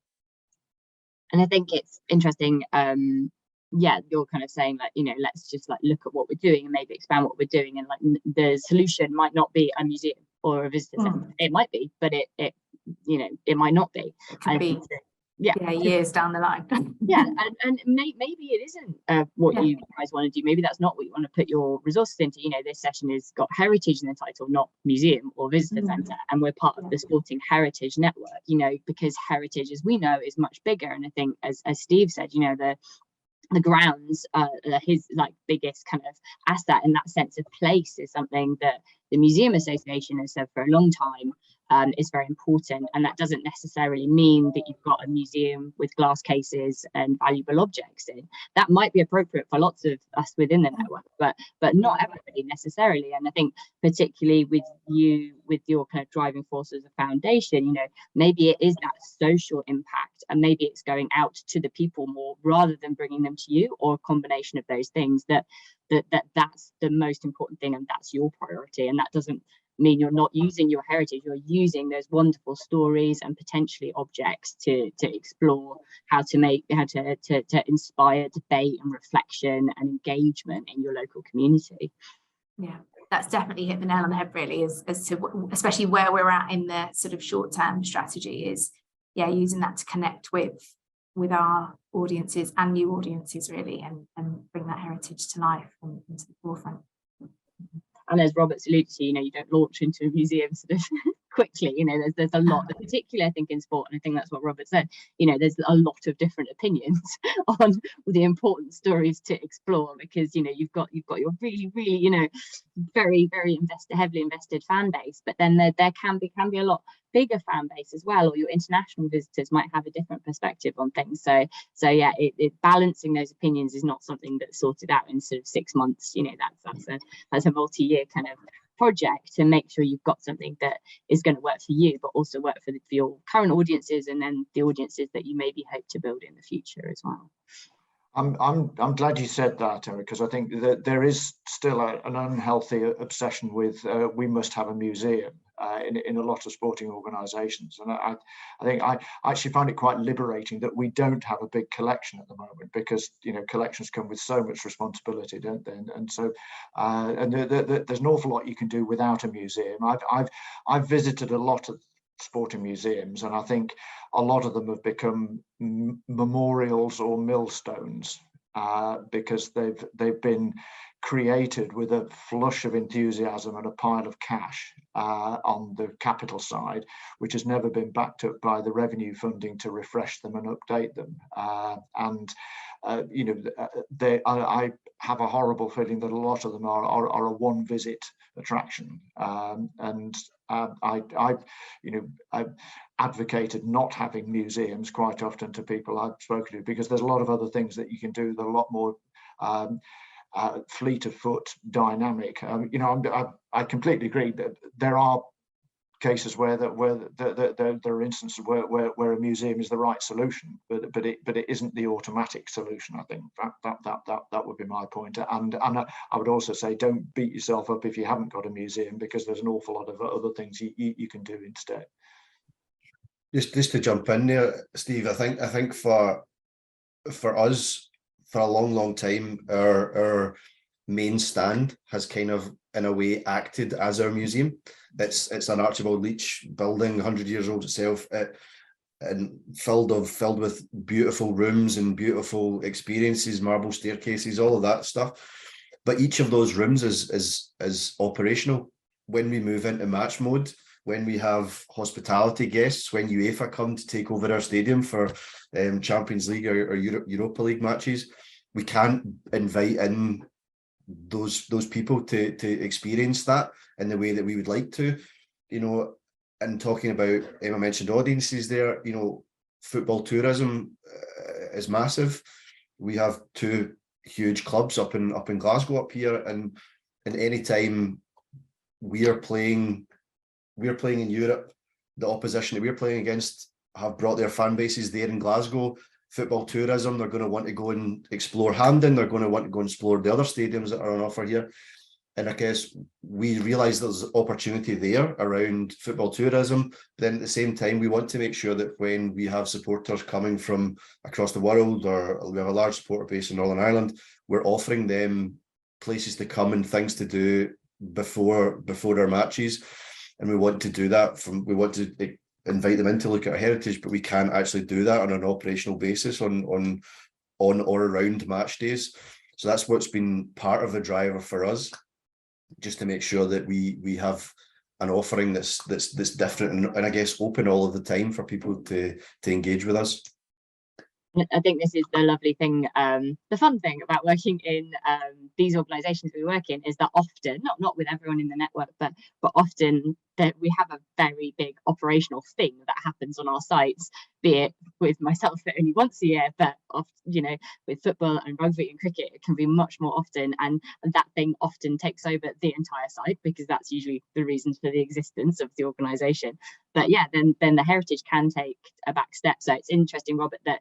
Speaker 2: And I think it's interesting, yeah, you're kind of saying, like, you know, let's just like look at what we're doing and maybe expand what we're doing, and like the solution might not be a museum or a visitor centre. It might be, but it you know, it might not be.
Speaker 4: It could be,
Speaker 2: yeah,
Speaker 4: years down the line.
Speaker 2: yeah, and maybe it isn't what you guys want to do. Maybe that's not what you want to put your resources into. You know, this session has got heritage in the title, not museum or visitor centre, and we're part of the Sporting Heritage Network, you know, because heritage, as we know, is much bigger. And I think, as Steve said, you know, the grounds his like biggest kind of asset, in that sense of place, is something that the Museum Association has said for a long time is very important. And that doesn't necessarily mean that you've got a museum with glass cases and valuable objects in. That might be appropriate for lots of us within the network, but not everybody necessarily. And I think particularly with you, with your kind of driving force as a foundation, you know, maybe it is that social impact, and maybe it's going out to the people more rather than bringing them to you, or a combination of those things. That's the most important thing, and that's your priority. And that doesn't mean you're not using your heritage. You're using those wonderful stories and potentially objects to explore how to inspire debate and reflection and engagement in your local community.
Speaker 4: Yeah, that's definitely hit the nail on the head, really, as to especially where we're at in the sort of short-term strategy is, yeah, using that to connect with our audiences and new audiences, really, and bring that heritage to life and into the forefront.
Speaker 2: And as Robert's alluded to, you know, you don't launch into a museum sort of quickly. You know, there's a lot, particularly I think in sport, and I think that's what Robert said. You know, there's a lot of different opinions on the important stories to explore, because, you know, you've got your really, you know, very heavily invested fan base, but then there can be a lot bigger fan base as well, or your international visitors might have a different perspective on things. So yeah, it balancing those opinions is not something that's sorted out in sort of 6 months. You know, that's a multi-year kind of project to make sure you've got something that is going to work for you, but also work for your current audiences, and then the audiences that you maybe hope to build in the future as well.
Speaker 5: I'm glad you said that, Emma, because I think that there is still an unhealthy obsession with we must have a museum in a lot of sporting organisations, and I think I actually find it quite liberating that we don't have a big collection at the moment, because, you know, collections come with so much responsibility, don't they? And so there's an awful lot you can do without a museum. I've visited a lot of sporting museums, and I think a lot of them have become memorials or millstones because they've been created with a flush of enthusiasm and a pile of cash on the capital side, which has never been backed up by the revenue funding to refresh them and update them. You know, I have a horrible feeling that a lot of them are a one visit attraction, and I've advocated not having museums quite often to people I've spoken to, because there's a lot of other things that you can do that are a lot more fleet of foot dynamic. You know, I completely agree that there are cases where there are instances where a museum is the right solution, but it isn't the automatic solution. I think that would be my point. And I would also say, don't beat yourself up if you haven't got a museum, because there's an awful lot of other things you can do instead.
Speaker 3: Just to jump in there, Steve, I think for us, for a long time, our main stand has kind of, in a way, acted as our museum. It's an Archibald Leach building, 100 years old itself, and filled with beautiful rooms and beautiful experiences, marble staircases, all of that stuff. But each of those rooms is operational when we move into match mode, when we have hospitality guests, when UEFA come to take over our stadium for Champions League or Europa League matches. We can't invite in those people to experience that in the way that we would like to, you know. And talking about, Emma mentioned audiences there, you know, football tourism is massive. We have two huge clubs up in Glasgow up here, and any time we're playing in Europe, the opposition that we're playing against have brought their fan bases there in Glasgow. Football tourism, they're going to want to go and explore Hampden, they're going to want to go and explore the other stadiums that are on offer here. And I guess we realise there's opportunity there around football tourism. Then at the same time, we want to make sure that when we have supporters coming from across the world, or we have a large supporter base in Northern Ireland, we're offering them places to come and things to do before our matches. And we want to do that we want to invite them in to look at our heritage, but we can't actually do that on an operational basis on or around match days. So that's what's been part of the driver for us, just to make sure that we have an offering that's different and I guess open all of the time for people to engage with us.
Speaker 2: I think this is the lovely thing, the fun thing about working in these organisations we work in, is that often, not with everyone in the network, but often that we have a very big operational thing that happens on our sites, be it with myself only once a year, but with football and rugby and cricket, it can be much more often, and that thing often takes over the entire site, because that's usually the reason for the existence of the organisation. But yeah, then the heritage can take a back step. So it's interesting, Robert, that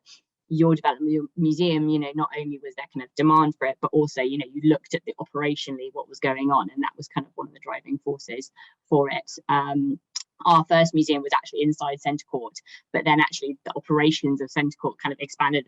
Speaker 2: your development, your museum, not only was there kind of demand for it, but also, you looked at the operationally what was going on, and that was kind of one of the driving forces for it. Our first museum was actually inside Centre Court, but then actually the operations of Centre Court kind of expanded,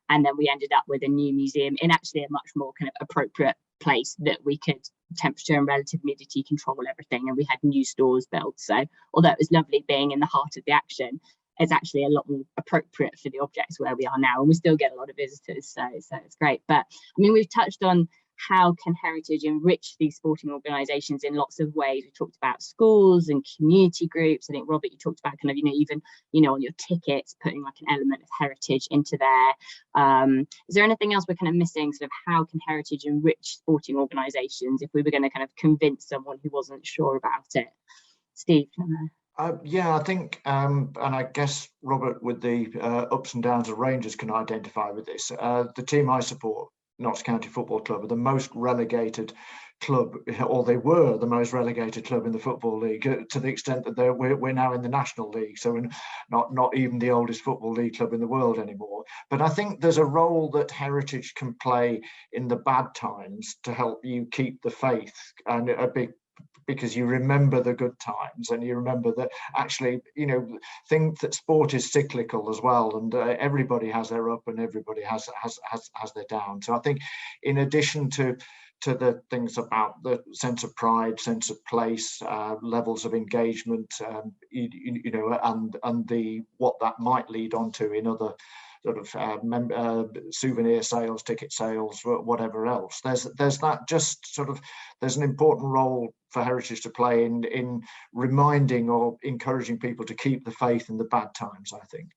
Speaker 2: and then we ended up with a new museum in actually a much more kind of appropriate place that we could temperature and relative humidity control everything, and we had new stores built. So although it was lovely being in the heart of the action, it's actually a lot more appropriate for the objects where we are now, and we still get a lot of visitors, so it's great. But I mean, we've touched on how can heritage enrich these sporting organisations in lots of ways. We talked about schools and community groups. I think, Robert, you talked about kind of, even on your tickets, putting like an element of heritage into there. Is there anything else we're kind of missing? Sort of how can heritage enrich sporting organisations if we were going to kind of convince someone who wasn't sure about it? Steve?
Speaker 5: Yeah, I think, and I guess Robert, with the ups and downs of Rangers, can identify with this. The team I support, Notts County Football Club, are the most relegated club, or they were the most relegated club in the Football League, to the extent that we're now in the National League, so we're not even the oldest Football League club in the world anymore. But I think there's a role that heritage can play in the bad times to help you keep the faith, and because you remember the good times, and you remember that actually, think that sport is cyclical as well, and everybody has their up and everybody has their down. So I think, in addition to the things about the sense of pride, sense of place, levels of engagement, and the what that might lead on to in other sort of souvenir sales, ticket sales, whatever else. There's that just sort of, there's an important role for heritage to play in reminding or encouraging people to keep the faith in the bad times, I think.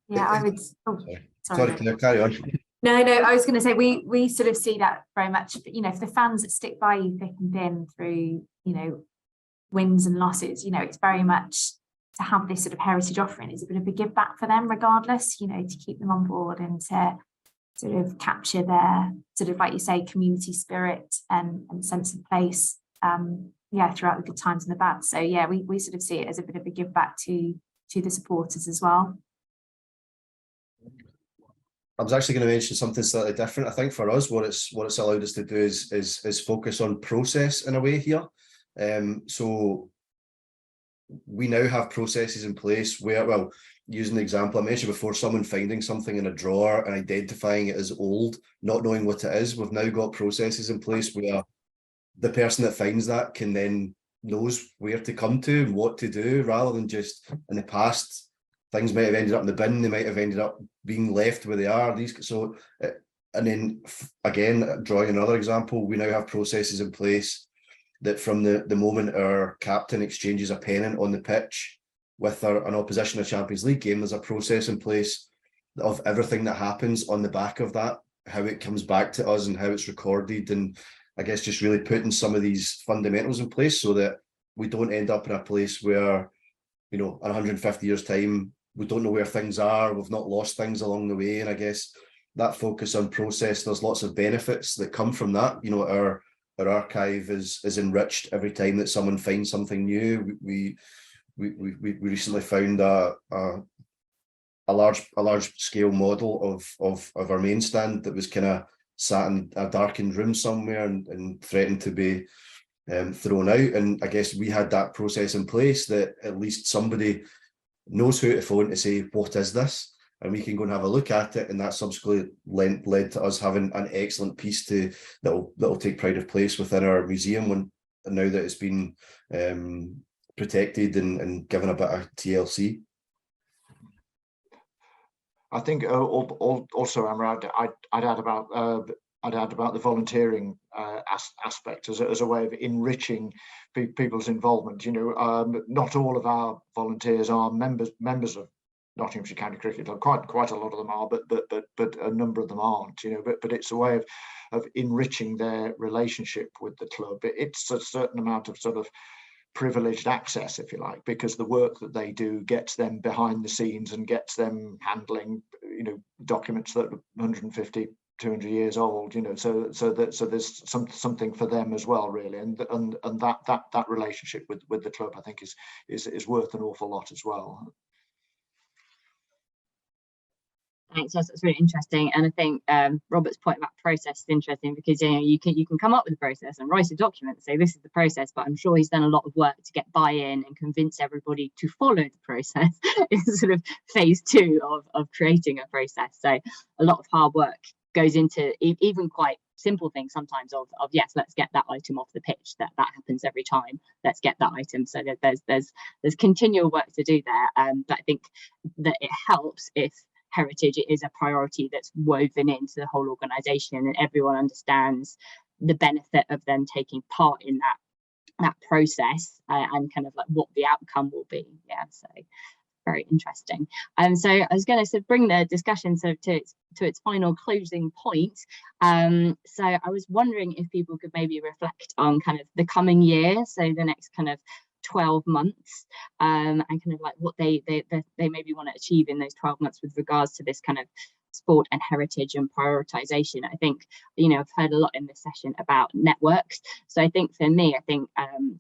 Speaker 4: Yeah, I would. Oh,
Speaker 3: sorry, Claire, carry on.
Speaker 4: No, I was going to say we sort of see that very much, for the fans that stick by you thick and thin through, wins and losses, it's very much to have this sort of heritage offering is a bit of a give back for them regardless, to keep them on board and to sort of capture their sort of, like you say, community spirit and sense of place, throughout the good times and the bad. So yeah, we sort of see it as a bit of a give back to the supporters as well.
Speaker 3: I was actually going to mention something slightly different. I think for us, what it's allowed us to do is focus on process in a way here. So we now have processes in place where, well, using the example I mentioned before, someone finding something in a drawer and identifying it as old, not knowing what it is, we've now got processes in place where the person that finds that can then knows where to come to and what to do, rather than just in the past, things might have ended up in the bin, they might have ended up being left where they are. And then again, drawing another example, we now have processes in place that from the moment our captain exchanges a pennant on the pitch with an opposition in a Champions League game, there's a process in place of everything that happens on the back of that, how it comes back to us and how it's recorded, and I guess just really putting some of these fundamentals in place so that we don't end up in a place where, in 150 years' time, we don't know where things are, we've not lost things along the way. And I guess that focus on process, there's lots of benefits that come from that. You know, our archive is enriched every time that someone finds something new. We recently found a large scale model of our main stand that was kind of sat in a darkened room somewhere and threatened to be thrown out. And I guess we had that process in place that at least somebody knows who to phone to say, what is this? And we can go and have a look at it. And that subsequently led to us having an excellent piece that'll take pride of place within our museum now that it's been protected and given a bit of TLC.
Speaker 5: I think also, Emma, I'd add about the volunteering aspect as a way of enriching people's involvement. You know, not all of our volunteers are members of Nottinghamshire County Cricket Club. Quite a lot of them are, but a number of them aren't. You know, but it's a way of enriching their relationship with the club. It's a certain amount of sort of privileged access, if you like, because the work that they do gets them behind the scenes and gets them handling, you know, documents that are 150, 200 years old, you know, so there's something for them as well, really, and that relationship with the club, I think, is worth an awful lot as well.
Speaker 2: Thanks, yes, that's really interesting. And I think Robert's point about process is interesting because, you know, you can come up with a process and write a document and say this is the process, but I'm sure he's done a lot of work to get buy-in and convince everybody to follow the process. It's sort of phase 2 of creating a process. So a lot of hard work goes into even quite simple things sometimes of yes, let's get that item off the pitch. That happens every time. Let's get that item. So there's continual work to do there. But I think that it helps if heritage is a priority that's woven into the whole organisation and everyone understands the benefit of them taking part in that process and kind of like what the outcome will be. Yeah, so very interesting. So I was going to bring the discussion to its final closing point. So I was wondering if people could maybe reflect on kind of the coming year, so the next kind of 12 months, and kind of like what they maybe want to achieve in those 12 months with regards to this kind of sport and heritage and prioritization. I think, you know, I've heard a lot in this session about networks. So I think for me,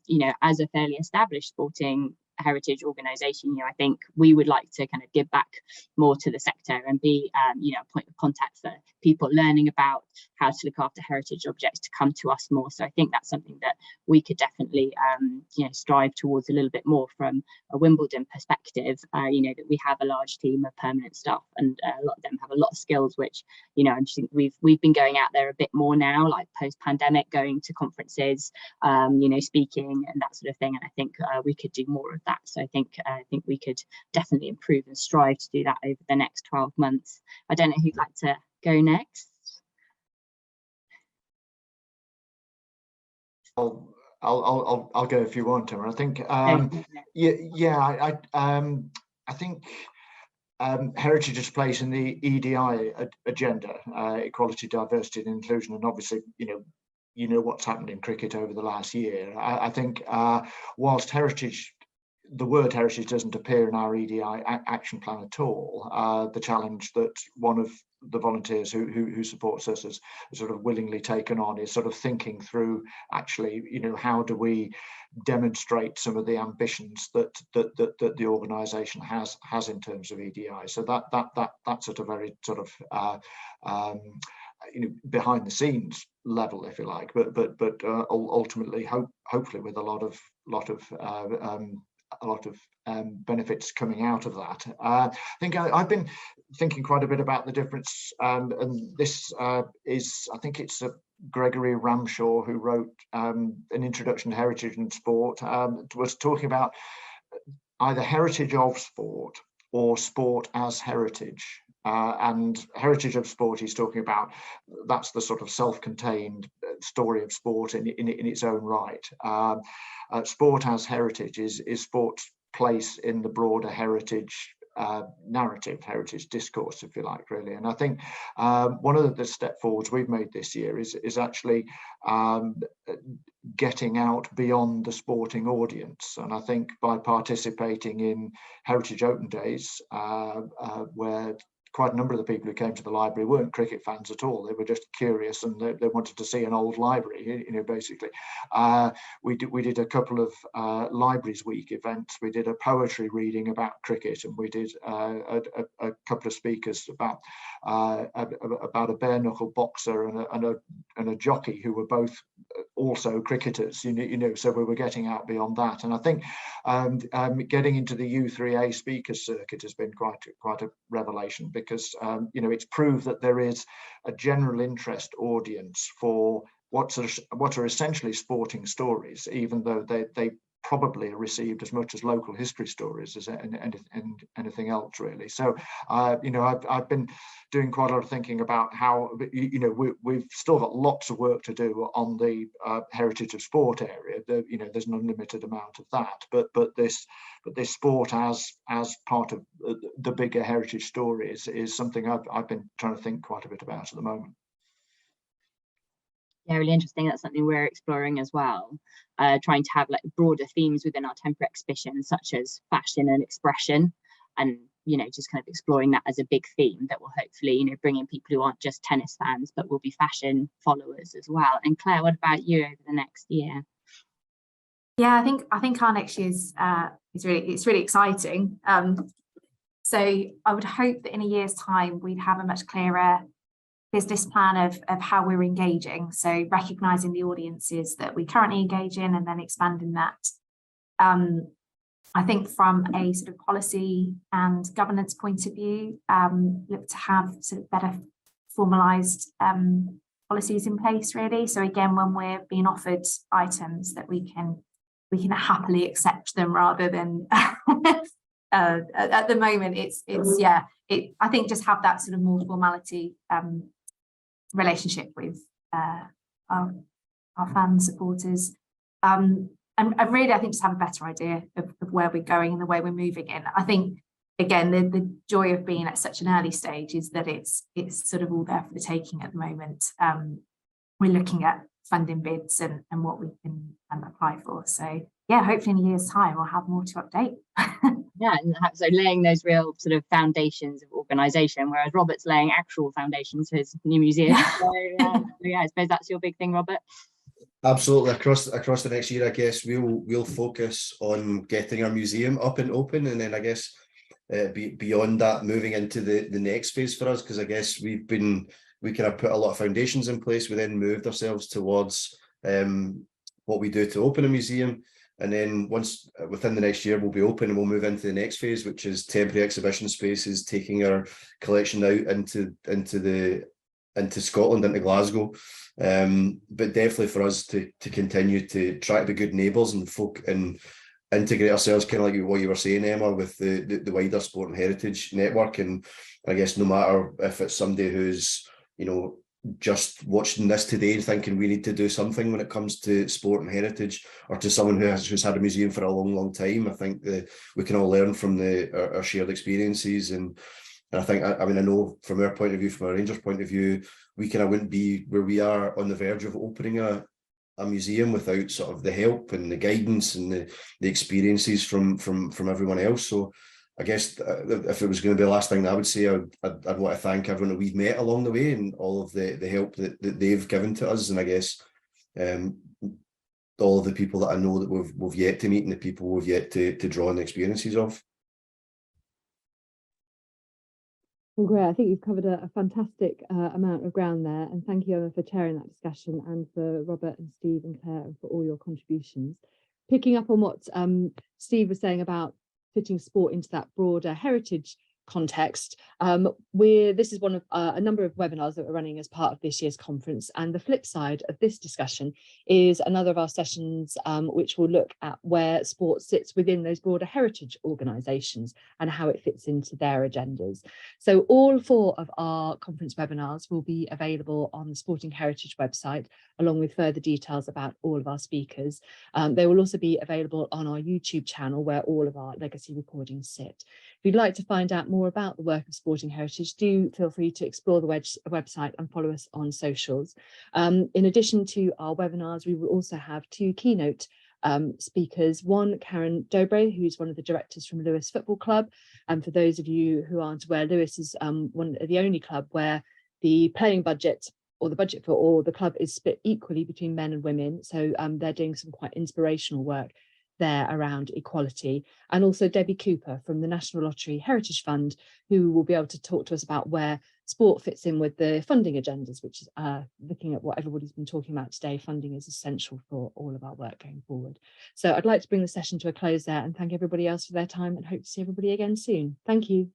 Speaker 2: you know, as a fairly established sporting heritage organisation, you know, I think we would like to kind of give back more to the sector and be, you know, a point of contact for people learning about how to look after heritage objects to come to us more. So I think that's something that we could definitely, you know, strive towards a little bit more from a Wimbledon perspective. You know, that we have a large team of permanent staff, and a lot of them have a lot of skills, which, you know, I think we've been going out there a bit more now, like post-pandemic, going to conferences, you know, speaking and that sort of thing. And I think we could do more of that. So I think we could definitely improve and strive to do that over the next 12 months. I don't know who'd like to go next.
Speaker 5: I'll go if you want, Emma. I think I think heritage's place in the EDI agenda, equality, diversity and inclusion, and obviously, you know what's happened in cricket over the last year. I think whilst the word heritage doesn't appear in our EDI action plan at all, the challenge that one of the volunteers who supports us has sort of willingly taken on is sort of thinking through, actually, you know, how do we demonstrate some of the ambitions that the organisation has in terms of EDI. So that's at a very sort of you know, behind the scenes level, if you like, but ultimately hopefully with a lot of benefits coming out of that. I think I've been thinking quite a bit about the difference, and this is, I think it's Gregory Ramshaw who wrote an introduction to heritage and sport, was talking about either heritage of sport or sport as heritage. And heritage of sport, he's talking about, that's the sort of self-contained story of sport in its own right. Sport as heritage is sport's place in the broader heritage narrative, heritage discourse, if you like, really. And I think one of the step forwards we've made this year is actually getting out beyond the sporting audience. And I think by participating in Heritage Open Days, where quite a number of the people who came to the library weren't cricket fans at all. They were just curious, and they wanted to see an old library, basically. We did a couple of Libraries Week events. We did a poetry reading about cricket, and we did a couple of speakers about a bare knuckle boxer and a jockey who were both also cricketers, so we were getting out beyond that. And I think getting into the U3A speakers circuit has been quite a revelation, because it's proved that there is a general interest audience for what are essentially sporting stories, even though they probably are received as much as local history stories as anything else, really. So I've been doing quite a lot of thinking about how we've still got lots of work to do on the heritage of sport area. There's an unlimited amount of that, but this sport as part of the bigger heritage story is something I've been trying to think quite a bit about at the moment.
Speaker 2: Yeah, really interesting. That's something we're exploring as well, trying to have like broader themes within our temporary exhibition, such as fashion and expression, and just kind of exploring that as a big theme that will hopefully bring in people who aren't just tennis fans but will be fashion followers as well. And Claire, what about you over the next year?
Speaker 4: Yeah, I think our next year's it's really exciting. So I would hope that in a year's time we'd have a much clearer business plan of how we're engaging. So recognizing the audiences that we currently engage in and then expanding that. I think from a sort of policy and governance point of view, look to have sort of better formalized policies in place, really. So again, when we're being offered items, that we can happily accept them, rather than at the moment I think just have that sort of more formality relationship with our fans, supporters, and really I think just have a better idea of where we're going and the way we're moving in. I think again the joy of being at such an early stage is that it's sort of all there for the taking at the moment. We're looking at funding bids and what we can apply for. So yeah, hopefully in a year's time we'll have more to update.
Speaker 2: Yeah, and so laying those real sort of foundations of organisation, whereas Robert's laying actual foundations for his new museum. So I suppose that's your big thing, Robert.
Speaker 3: Absolutely. Across the next year, I guess we'll focus on getting our museum up and open, and then I guess beyond that, moving into the next phase for us, because I guess we kind of put a lot of foundations in place. We then moved ourselves towards what we do to open a museum. And then once within the next year, we'll be open and we'll move into the next phase, which is temporary exhibition spaces, taking our collection out into Scotland, into Glasgow. But definitely for us to continue to try to be good neighbours and integrate ourselves, kind of like what you were saying, Emma, with the wider sport and heritage network. And I guess no matter if it's somebody who's just watching this today and thinking we need to do something when it comes to sport and heritage, or to someone who's had a museum for a long time, I think we can all learn from our shared experiences. And I think, I know from our point of view, from a Rangers point of view, we kind of wouldn't be where we are on the verge of opening a museum without sort of the help and the guidance and the experiences from everyone else. So I guess if it was going to be the last thing that I would say, I'd want to thank everyone that we've met along the way and all of the help that they've given to us. And I guess all of the people that I know that we've yet to meet and the people we've yet to draw on the experiences of.
Speaker 1: Well, great. I think you've covered a fantastic amount of ground there. And thank you, Emma, for chairing that discussion, and for Robert and Steve and Claire and for all your contributions. Picking up on what Steve was saying about fitting sport into that broader heritage context, this is one of a number of webinars that we're running as part of this year's conference, and the flip side of this discussion is another of our sessions which will look at where sport sits within those broader heritage organisations and how it fits into their agendas. So all 4 of our conference webinars will be available on the Sporting Heritage website, along with further details about all of our speakers. They will also be available on our YouTube channel, where all of our legacy recordings sit. If you'd like to find out more about the work of Sporting Heritage, do feel free to explore the website and follow us on socials. In addition to our webinars, we will also have 2 keynote speakers. One, Karen Dobre, who's one of the directors from Lewes Football Club. And for those of you who aren't aware, Lewes is the only club where the playing budget, or the budget for all the club, is split equally between men and women. So they're doing some quite inspirational work there around equality. And also Debbie Cooper from the National Lottery Heritage Fund, who will be able to talk to us about where sport fits in with the funding agendas, which is looking at what everybody's been talking about today. Funding is essential for all of our work going forward. So I'd like to bring the session to a close there and thank everybody else for their time, and hope to see everybody again soon. Thank you.